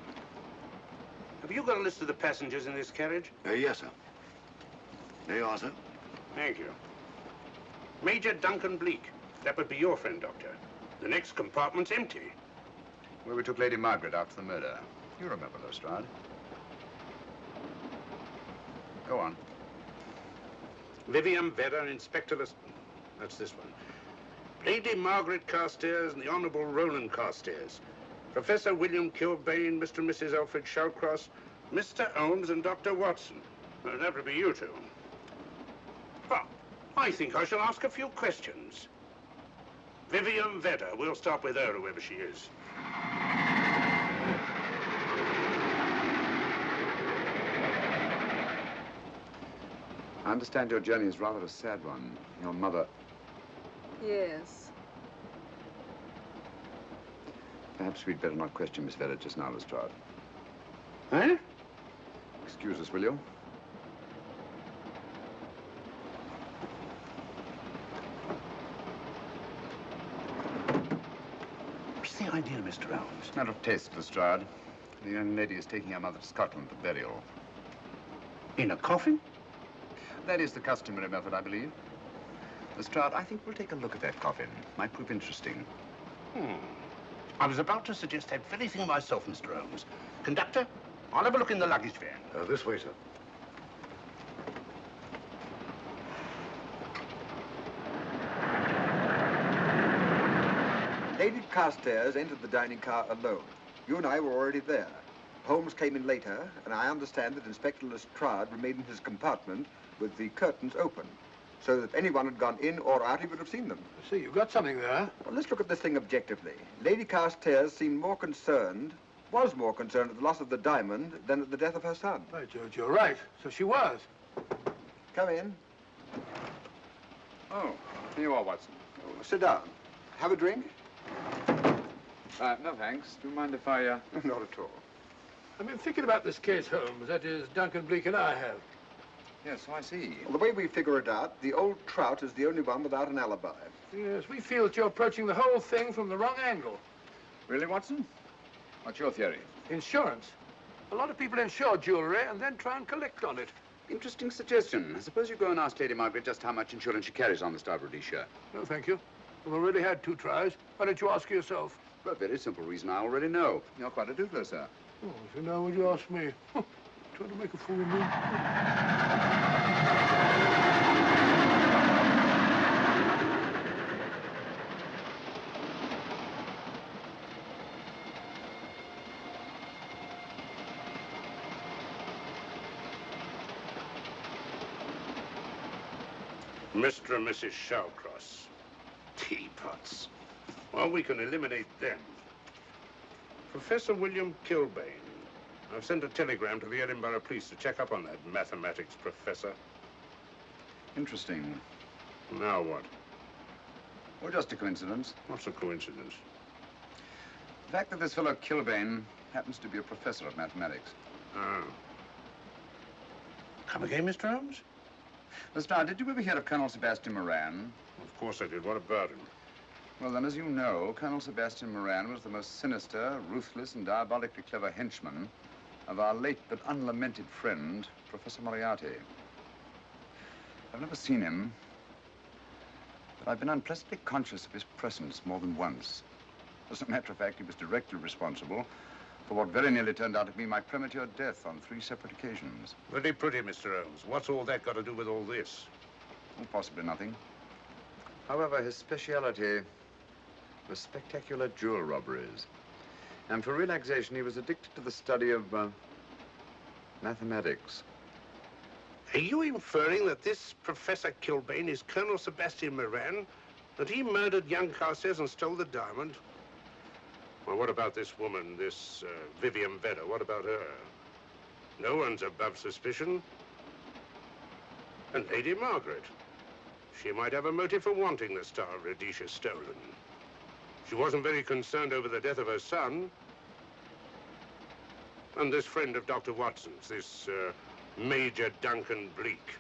Have you got a list of the passengers in this carriage? Yes, sir. There you are, sir. Thank you. Major Duncan Bleak. That would be your friend, Doctor. The next compartment's empty. Where we took Lady Margaret after the murder. You remember, Lestrade. Go on. Vivian Vedder, Inspector That's this one. Lady Margaret Carstairs and the Honorable Roland Carstairs. Professor William Kilbane, Mr. and Mrs. Alfred Shallcross, Mr. Holmes and Dr. Watson. Well, that would be you two. Well, I think I shall ask a few questions. Vivian Vedder. We'll start with her, whoever she is. I understand your journey is rather a sad one. Your mother... Yes. Perhaps we'd better not question Miss Vedder just now, Lestrade. Huh? Excuse us, will you? What's the idea, Mr. Holmes? Matter of taste, Lestrade. The young lady is taking her mother to Scotland for burial. In a coffin? That is the customary method, I believe. Lestrade, I think we'll take a look at that coffin. Might prove interesting. I was about to suggest that very thing myself, Mr. Holmes. Conductor, I'll have a look in the luggage van. This way, sir. Lady Carstairs entered the dining car alone. You and I were already there. Holmes came in later, and I understand that Inspector Lestrade remained in his compartment with the curtains open, so that if anyone had gone in or out, he would have seen them. I see, you've got something there. Well, let's look at this thing objectively. Lady Carstairs seemed more concerned, was more concerned at the loss of the diamond than at the death of her son. By George, you're right. So she was. Come in. Oh, here you are, Watson. Oh, sit down. Have a drink? No, thanks. Do you mind if I, Not at all. I've been thinking about this case, Holmes. That is, Duncan Bleak and I have. Yes, so I see. Well, the way we figure it out, the old trout is the only one without an alibi. Yes, we feel that you're approaching the whole thing from the wrong angle. Really, Watson? What's your theory? Insurance. A lot of people insure jewelry and then try and collect on it. Interesting suggestion. I suppose you go and ask Lady Margaret just how much insurance she carries on the Star of Rhodesia. No, thank you. We've already had 2 tries. Why don't you ask her yourself? For a very simple reason I already know. You're quite a doodler, sir. Oh, if you know, would you ask me? Trying to make a fool of me. Mr. and Mrs. Shallcross. Teapots. Well, we can eliminate them. Professor William Kilbane. I've sent a telegram to the Edinburgh police to check up on that mathematics professor. Interesting. Now what? Well, just a coincidence. What's a coincidence? The fact that this fellow Kilbane happens to be a professor of mathematics. Ah. Come again, Mr. Holmes? Lestrade, did you ever hear of Colonel Sebastian Moran? Of course I did. What about him? Well, then, as you know, Colonel Sebastian Moran was the most sinister, ruthless, and diabolically clever henchman of our late but unlamented friend, Professor Moriarty. I've never seen him, but I've been unpleasantly conscious of his presence more than once. As a matter of fact, he was directly responsible for what very nearly turned out to be my premature death on 3 separate occasions. Very pretty, Mr. Holmes. What's all that got to do with all this? Oh, possibly nothing. However, his speciality was spectacular jewel robberies. And for relaxation, he was addicted to the study of mathematics. Are you inferring that this Professor Kilbane is Colonel Sebastian Moran? That he murdered young Carstairs and stole the diamond? Well, what about this woman, this Vivian Vedder? What about her? No one's above suspicion. And Lady Margaret. She might have a motive for wanting the Star of Rhodesia stolen. She wasn't very concerned over the death of her son. And this friend of Dr. Watson's, this Major Duncan Bleak.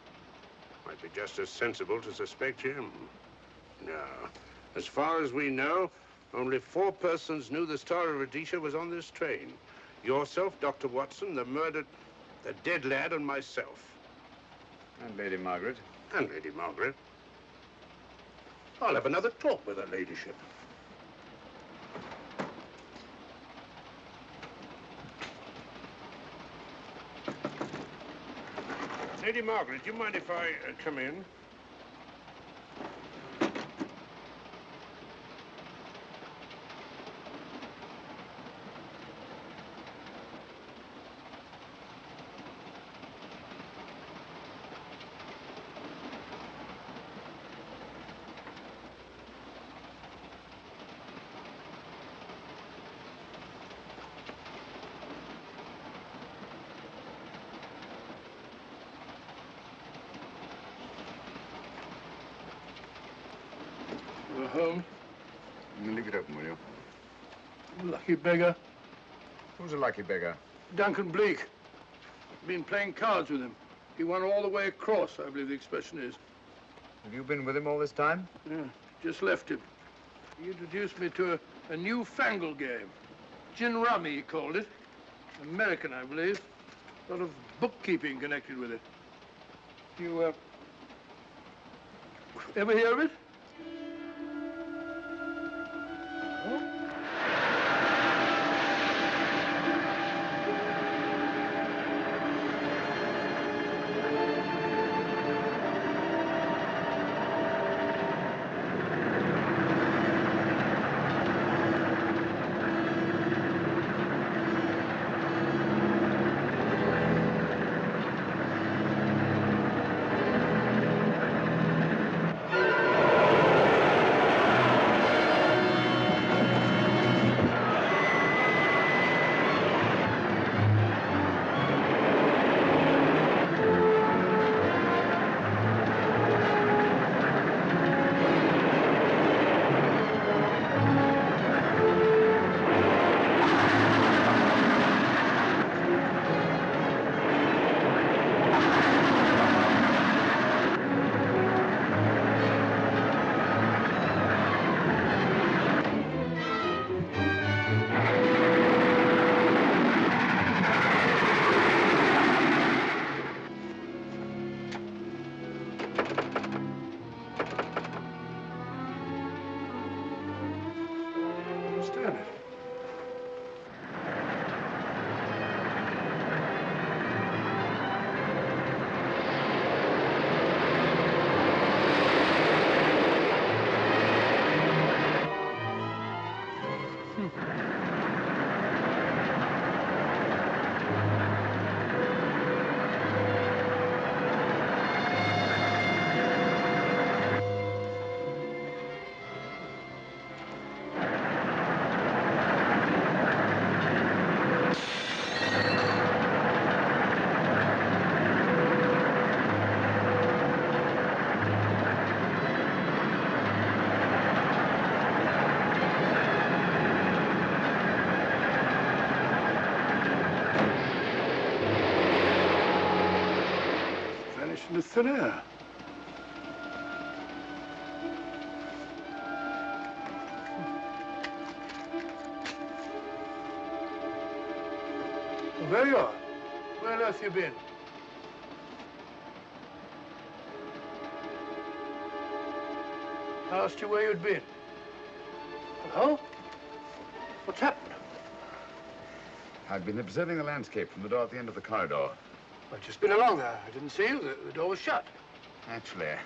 Might be just as sensible to suspect him. No. As far as we know, only 4 persons knew the Star of Rhodesia was on this train. Yourself, Dr. Watson, the dead lad, and myself. And Lady Margaret. And Lady Margaret. I'll have another talk with her ladyship. Lady Margaret, do you mind if I come in? Holmes? Leave it open, will you? Lucky beggar. Who's a lucky beggar? Duncan Bleak. Been playing cards with him. He won all the way across, I believe the expression is. Have you been with him all this time? Yeah, just left him. He introduced me to a newfangled game. Gin rummy, he called it. American, I believe. A lot of bookkeeping connected with it. You, ever hear of it? Into thin air. Well, there you are. Where on earth you been? I asked you where you'd been. Hello? What's happened? I've been observing the landscape from the door at the end of the corridor. I've just been along there. I didn't see you. The door was shut. Actually, I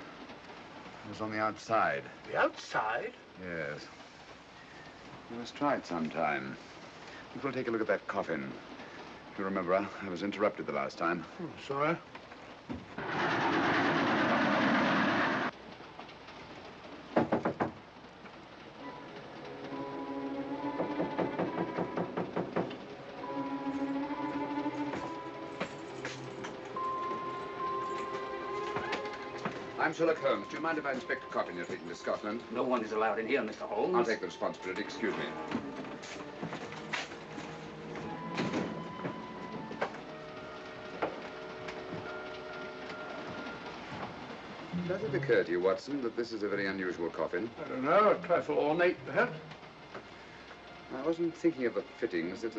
was on the outside. The outside? Yes. We must try it sometime. I think we'll take a look at that coffin. If you remember, I was interrupted the last time. Sorry. I'm Sherlock Holmes. Do you mind if I inspect a coffin you're taking to Scotland? No one is allowed in here, Mr. Holmes. I'll take the responsibility. Excuse me. Does it occur to you, Watson, that this is a very unusual coffin? I don't know, a trifle ornate, perhaps. I wasn't thinking of the fittings. Do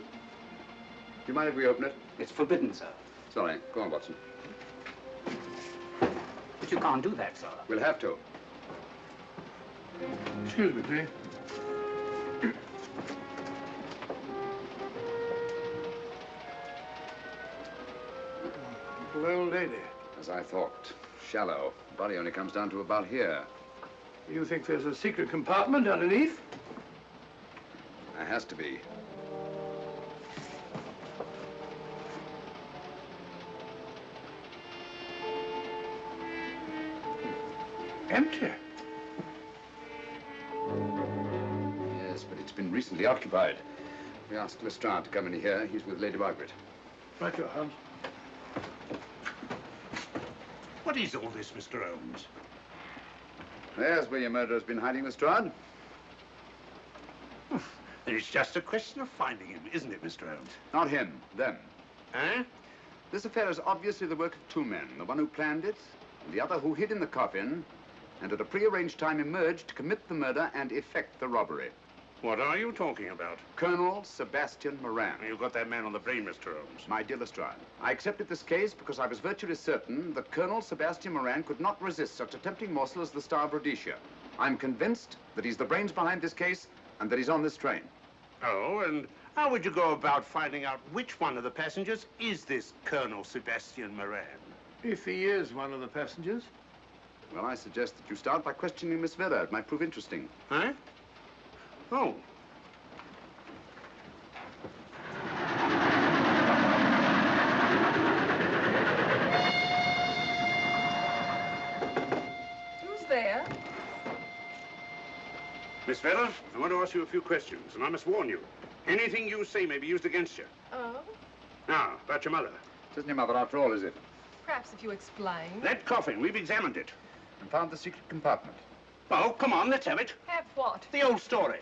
you mind if we open it? It's forbidden, sir. Sorry. Go on, Watson. But you can't do that, sir. We'll have to. Excuse me, please. Little old lady. As I thought. Shallow. Body only comes down to about here. You think there's a secret compartment underneath? There has to be. Empty. Yes, but it's been recently occupied. We asked Lestrade to come in here. He's with Lady Margaret. Right, your Holmes. What is all this, Mr. Holmes? There's where your murderer's been hiding, Lestrade. Then it's just a question of finding him, isn't it, Mr. Holmes? Not him, them. Eh? This affair is obviously the work of two men. The one who planned it, and the other who hid in the coffin, and at a prearranged time emerged to commit the murder and effect the robbery. What are you talking about? Colonel Sebastian Moran. You've got that man on the brain, Mr. Holmes. My dear Lestrade, I accepted this case because I was virtually certain that Colonel Sebastian Moran could not resist such a tempting morsel as the Star of Rhodesia. I'm convinced that he's the brains behind this case and that he's on this train. Oh, and how would you go about finding out which one of the passengers is this Colonel Sebastian Moran? If he is one of the passengers. Well, I suggest that you start by questioning Miss Vera. It might prove interesting. Huh? Oh. Who's there? Miss Vera, I want to ask you a few questions, and I must warn you. Anything you say may be used against you. Oh? Now, about your mother. It isn't your mother after all, is it? Perhaps if you explain. That coffin, we've examined it. And found the secret compartment. Oh, come on, let's have it. Have what? The old story.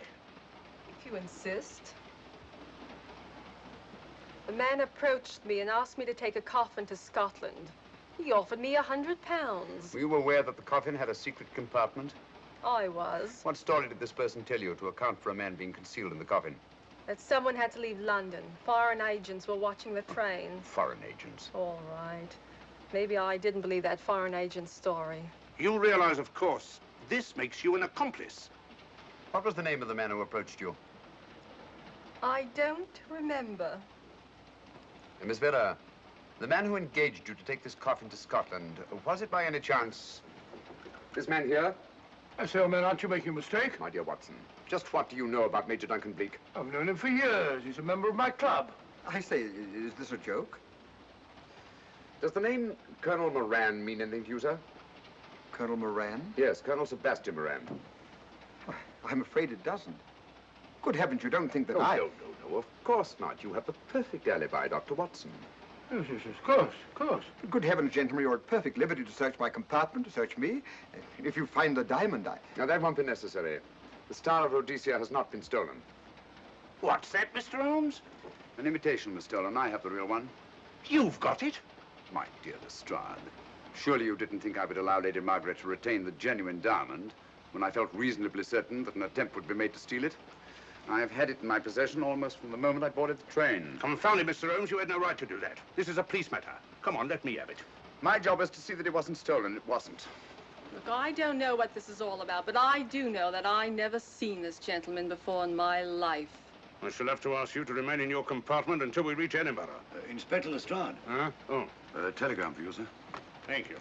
If you insist. The man approached me and asked me to take a coffin to Scotland. He offered me £100. Were you aware that the coffin had a secret compartment? I was. What story did this person tell you to account for a man being concealed in the coffin? That someone had to leave London. Foreign agents were watching the train. Foreign agents. All right. Maybe I didn't believe that foreign agent story. You realize, of course, this makes you an accomplice. What was the name of the man who approached you? I don't remember. Miss Vera, the man who engaged you to take this coffin to Scotland, was it by any chance this man here? I say, old man, aren't you making a mistake? My dear Watson, just what do you know about Major Duncan Bleak? I've known him for years. He's a member of my club. I say, is this a joke? Does the name Colonel Moran mean anything to you, sir? Colonel Moran? Yes, Colonel Sebastian Moran. Well, I'm afraid it doesn't. Good heavens, you don't think that No, I... of course not. You have the perfect alibi, Dr. Watson. Yes, of course, of course. Good heavens, gentlemen, you're at perfect liberty to search my compartment, to search me. If you find the diamond, Now, that won't be necessary. The Star of Rhodesia has not been stolen. What's that, Mr. Holmes? An imitation was stolen. I have the real one. You've got it? My dear Lestrade, surely you didn't think I would allow Lady Margaret to retain the genuine diamond when I felt reasonably certain that an attempt would be made to steal it? I have had it in my possession almost from the moment I boarded the train. Confound it, Mr. Holmes, you had no right to do that. This is a police matter. Come on, let me have it. My job was to see that it wasn't stolen. It wasn't. Look, I don't know what this is all about, but I do know that I never seen this gentleman before in my life. I shall have to ask you to remain in your compartment until we reach Edinburgh. Inspector Lestrade. Huh? Oh. Telegram for you, sir. Thank you.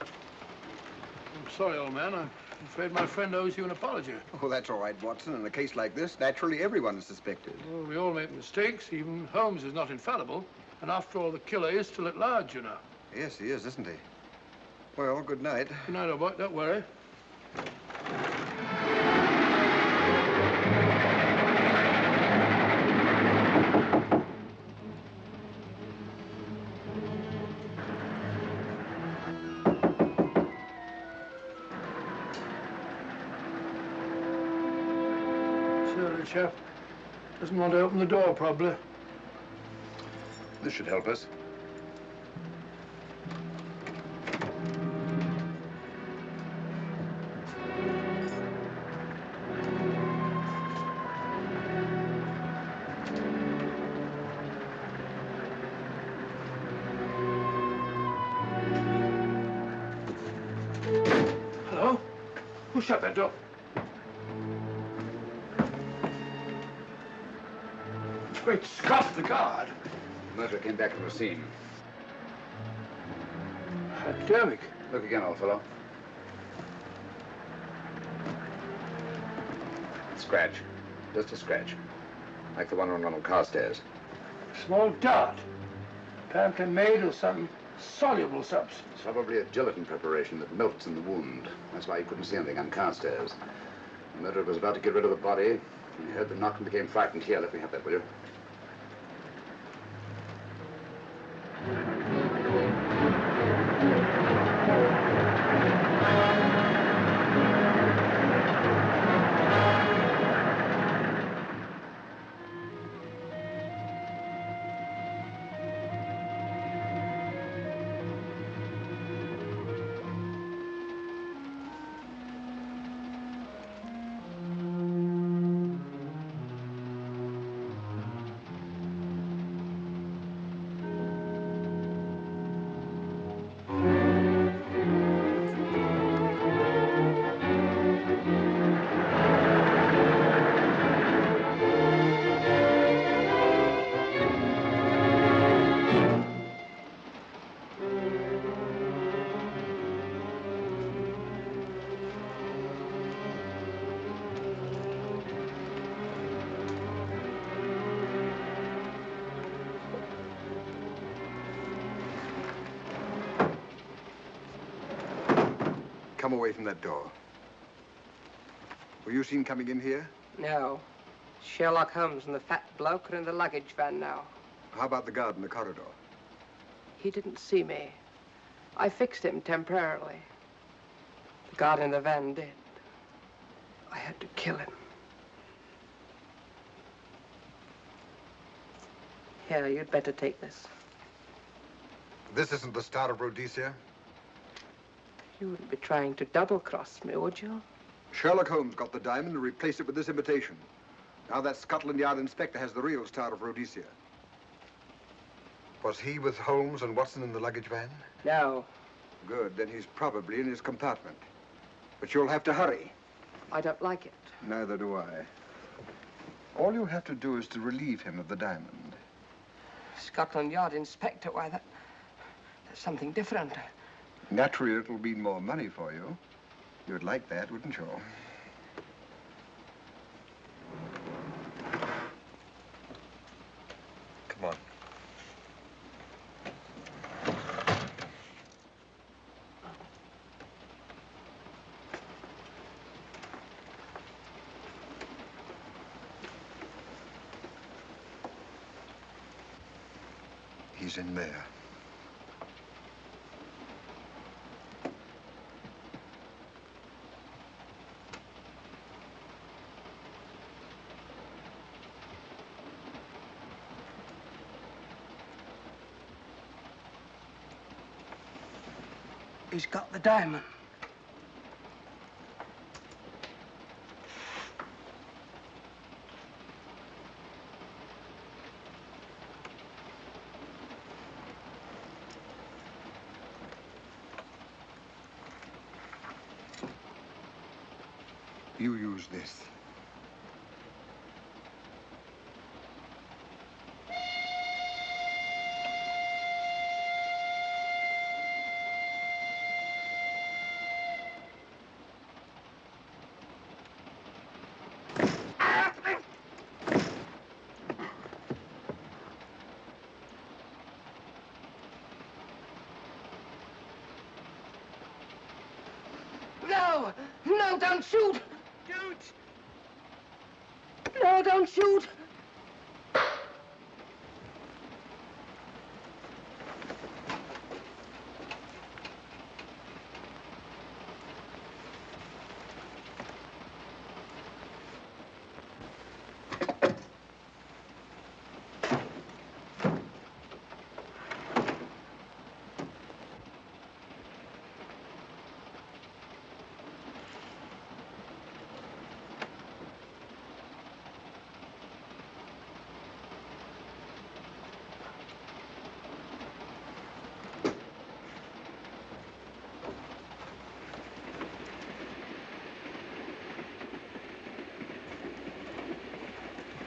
I'm sorry, old man. I'm afraid my friend owes you an apology. Oh, that's all right, Watson. In a case like this, naturally everyone is suspected. Well, we all make mistakes. Even Holmes is not infallible. And after all, the killer is still at large, you know. Yes, he is, isn't he? Well, good night. Good night, old boy. Don't worry. Sorry, chap. Doesn't want to open the door, probably. This should help us. shut that door. Great Scott, the guard. The murderer came back from the scene. Hypodermic. Look again, old fellow. Scratch. Just a scratch. Like the one on Ronald Carstairs. Small dart. Apparently made of some soluble substance. It's probably a gelatin preparation that melts in the wound. That's why you couldn't see anything on Carstairs. The murderer was about to get rid of the body. He heard the knock and became frightened. Here, let me have that, will you? Come away from that door. Were you seen coming in here? No. Sherlock Holmes and the fat bloke are in the luggage van now. How about the guard in the corridor? He didn't see me. I fixed him temporarily. The guard in the van did. I had to kill him. Here, you'd better take this. This isn't the Star of Rhodesia? You wouldn't be trying to double-cross me, would you? Sherlock Holmes got the diamond and replaced it with this imitation. Now that Scotland Yard inspector has the real Star of Rhodesia. Was he with Holmes and Watson in the luggage van? No. Good, then he's probably in his compartment. But you'll have to hurry. I don't like it. Neither do I. All you have to do is to relieve him of the diamond. Scotland Yard inspector, why, that's something different. Naturally, it'll mean more money for you. You'd like that, wouldn't you? Come on. He's in there. He's got the diamond. You use this. No! No, don't shoot! Don't! No, don't shoot!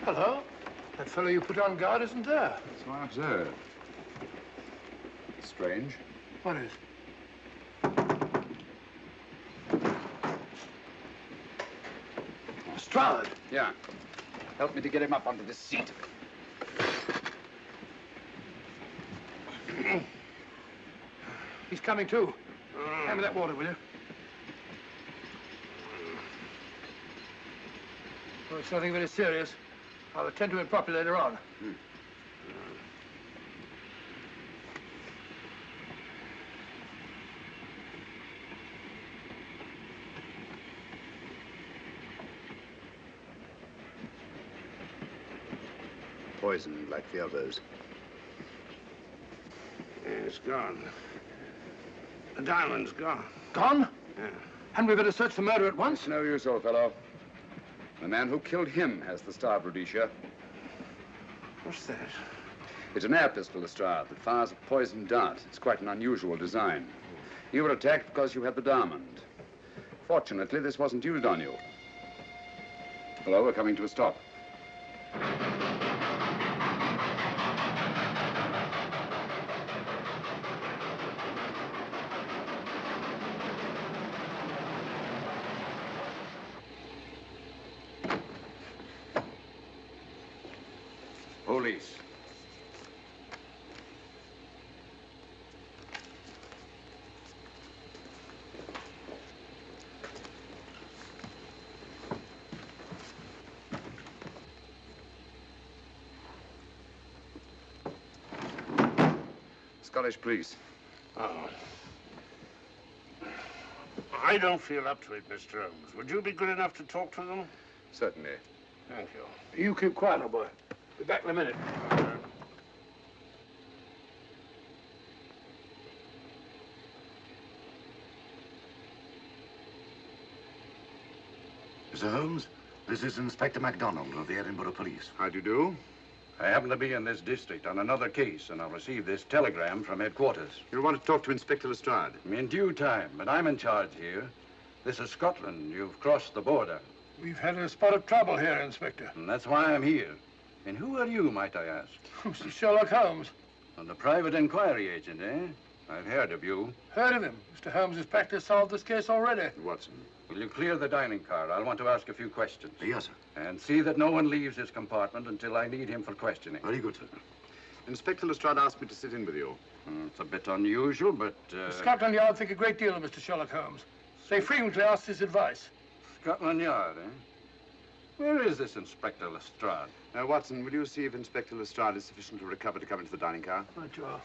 Hello. That fellow you put on guard isn't there. So I observe. Strange. What is? Lestrade. Yeah. Help me to get him up onto this seat. He's coming too. Hand me that water, will you? Oh, it's nothing very serious. I'll attend to it properly later on. Poisoned like the others. Yeah, it's gone. The diamond's gone. Gone? Yeah. Hadn't we better search for murder at once? It's no use, old fellow. The man who killed him has the Star of Rhodesia. What's that? It's an air pistol, Lestrade, that fires a poisoned dart. It's quite an unusual design. You were attacked because you had the diamond. Fortunately, this wasn't used on you. Hello, we're coming to a stop. Police. Scottish police. Oh. I don't feel up to it, Mr. Holmes. Would you be good enough to talk to them? Certainly. Thank you. You keep quiet, old boy. Be back in a minute. Mr. Holmes, this is Inspector MacDonald of the Edinburgh Police. How do you do? I happen to be in this district on another case, and I'll receive this telegram from headquarters. You want to talk to Inspector Lestrade? In due time, but I'm in charge here. This is Scotland. You've crossed the border. We've had a spot of trouble here, Inspector. And that's why I'm here. And who are you, might I ask? Mr. Sherlock Holmes. And the private inquiry agent, eh? I've heard of you. Heard of him. Mr. Holmes has practically solved this case already. Watson. Will you clear the dining car? I'll want to ask a few questions. Yes, sir. And see that no one leaves his compartment until I need him for questioning. Very good, sir. Inspector Lestrade asked me to sit in with you. It's a bit unusual, but... Scotland Yard think a great deal of Mr. Sherlock Holmes. They frequently ask his advice. Scotland Yard, eh? Where is this Inspector Lestrade? Watson, will you see if Inspector Lestrade is sufficiently recovered to come into the dining car? Right, you are.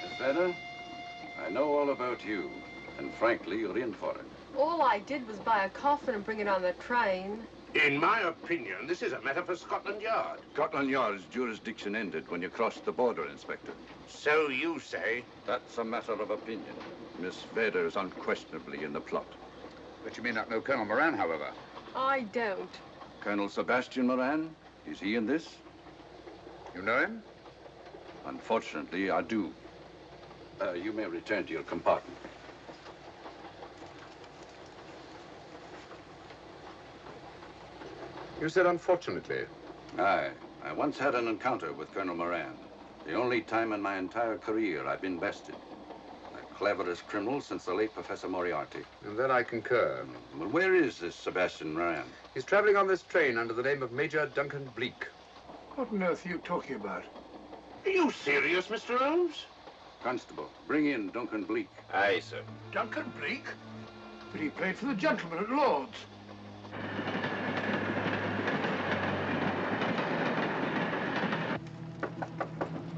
Miss Vedder, I know all about you, and frankly, you're in for it. All I did was buy a coffin and bring it on the train. In my opinion, this is a matter for Scotland Yard. Scotland Yard's jurisdiction ended when you crossed the border, Inspector. So you say? That's a matter of opinion. Miss Vedder is unquestionably in the plot. But you may not know Colonel Moran, however. I don't. Colonel Sebastian Moran, is he in this? You know him? Unfortunately, I do. You may return to your compartment. You said unfortunately. Aye. I once had an encounter with Colonel Moran. The only time in my entire career I've been bested. The cleverest criminal since the late Professor Moriarty. And then I concur. Well, where is this Sebastian Moran? He's traveling on this train under the name of Major Duncan Bleak. What on earth are you talking about? Are you serious, Mr. Holmes? Constable, bring in Duncan Bleak. Aye, sir. Duncan Bleak? But he played for the gentleman at Lord's.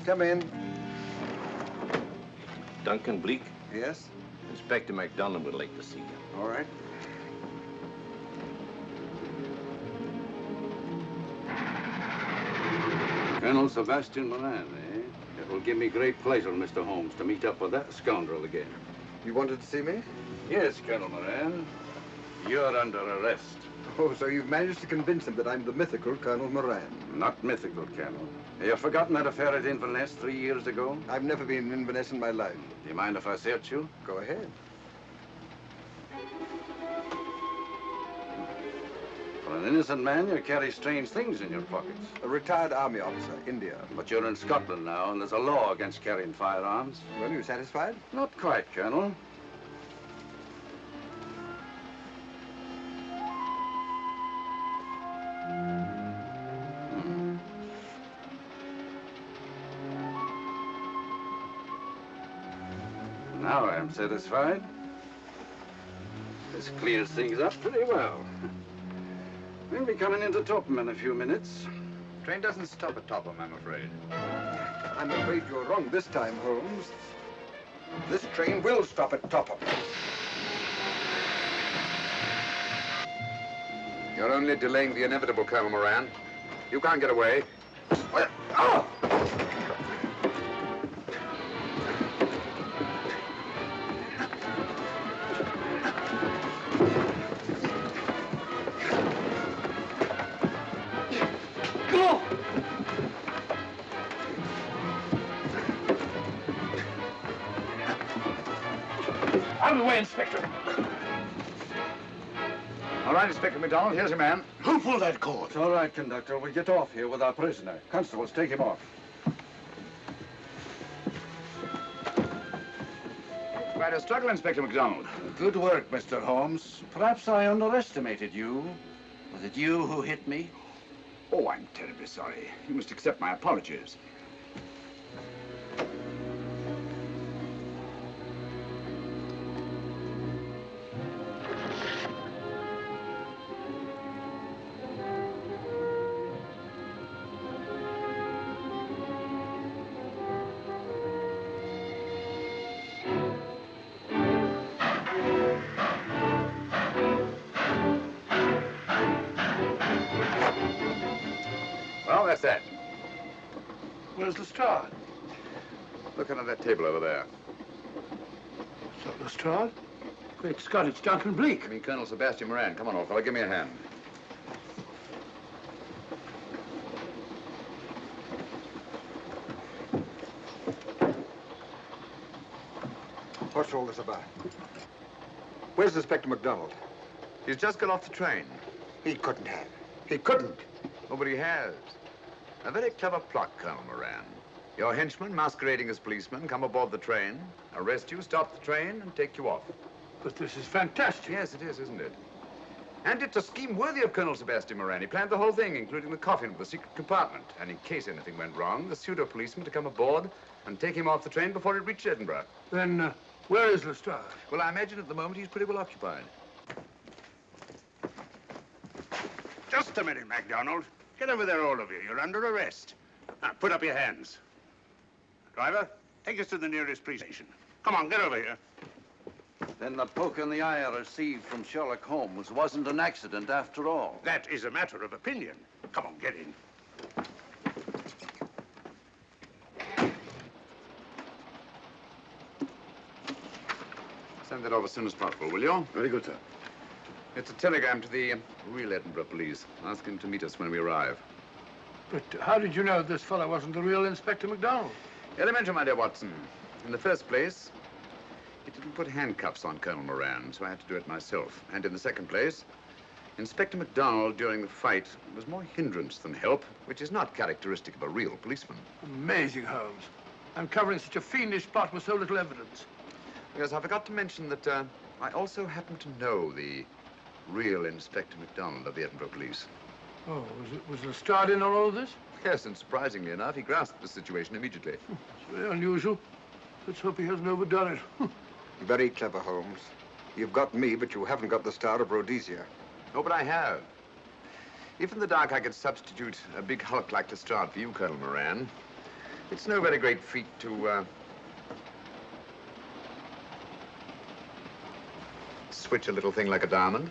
Come in. Duncan Bleak? Yes? Inspector MacDonald would like to see you. All right. Colonel Sebastian Moran, eh? It will give me great pleasure, Mr. Holmes, to meet up with that scoundrel again. You wanted to see me? Yes, Colonel Moran. You're under arrest. Oh, so you've managed to convince him that I'm the mythical Colonel Moran. Not mythical, Colonel. Have you forgotten that affair at Inverness 3 years ago? I've never been in Inverness in my life. Do you mind if I search you? Go ahead. For an innocent man, you carry strange things in your pockets. A retired army officer, India. But you're in Scotland now, and there's a law against carrying firearms. Well, you satisfied? Not quite, Colonel. Now I'm satisfied. This clears things up pretty well. We'll be coming into Topham in a few minutes. Train doesn't stop at Topham, I'm afraid. I'm afraid you're wrong this time, Holmes. This train will stop at Topham. You're only delaying the inevitable, Colonel Moran. You can't get away. Oh! Out of the way, Inspector. All right, Inspector MacDonald, here's your man. Who pulled that cord? It's all right, conductor. We'll get off here with our prisoner. Constables, take him off. Quite a struggle, Inspector MacDonald. Good work, Mr. Holmes. Perhaps I underestimated you. Was it you who hit me? Oh, I'm terribly sorry. You must accept my apologies. Well, that's that. Where's Lestrade? Look under that table over there. Is that Lestrade? Great Scott, it's Duncan Bleak. I mean, Colonel Sebastian Moran. Come on, old fellow, give me a hand. What's all this about? Where's Inspector MacDonald? He's just got off the train. He couldn't have. He couldn't. Oh, but he has. A very clever plot, Colonel Moran. Your henchmen, masquerading as policemen, come aboard the train, arrest you, stop the train, and take you off. But this is fantastic. Yes, it is, isn't it? And it's a scheme worthy of Colonel Sebastian Moran. He planned the whole thing, including the coffin with the secret compartment. And in case anything went wrong, the pseudo-policeman to come aboard and take him off the train before it reached Edinburgh. Then, where is Lestrade? Well, I imagine at the moment he's pretty well occupied. Just a minute, MacDonald. Get over there, all of you. You're under arrest. Now, put up your hands. Driver, take us to the nearest police station. Come on, get over here. Then the poke in the eye I received from Sherlock Holmes wasn't an accident after all. That is a matter of opinion. Come on, get in. Send that over as soon as possible, will you? Very good, sir. It's a telegram to the real Edinburgh police. Ask him to meet us when we arrive. But how did you know this fellow wasn't the real Inspector MacDonald? Elementary, my dear Watson. In the first place, he didn't put handcuffs on Colonel Moran, so I had to do it myself. And in the second place, Inspector MacDonald, during the fight, was more hindrance than help, which is not characteristic of a real policeman. Amazing, Holmes. Uncovering such a fiendish plot with so little evidence. Yes, I forgot to mention that I also happen to know the real Inspector MacDonald of the Edinburgh police. Oh, was Lestrade in on all of this? Yes, and surprisingly enough, he grasped the situation immediately. It's very unusual. Let's hope he hasn't overdone it. Very clever, Holmes. You've got me, but you haven't got the Star of Rhodesia. Oh, but I have. If in the dark I could substitute a big hulk like Lestrade for you, Colonel Moran, it's no very great feat to, switch a little thing like a diamond.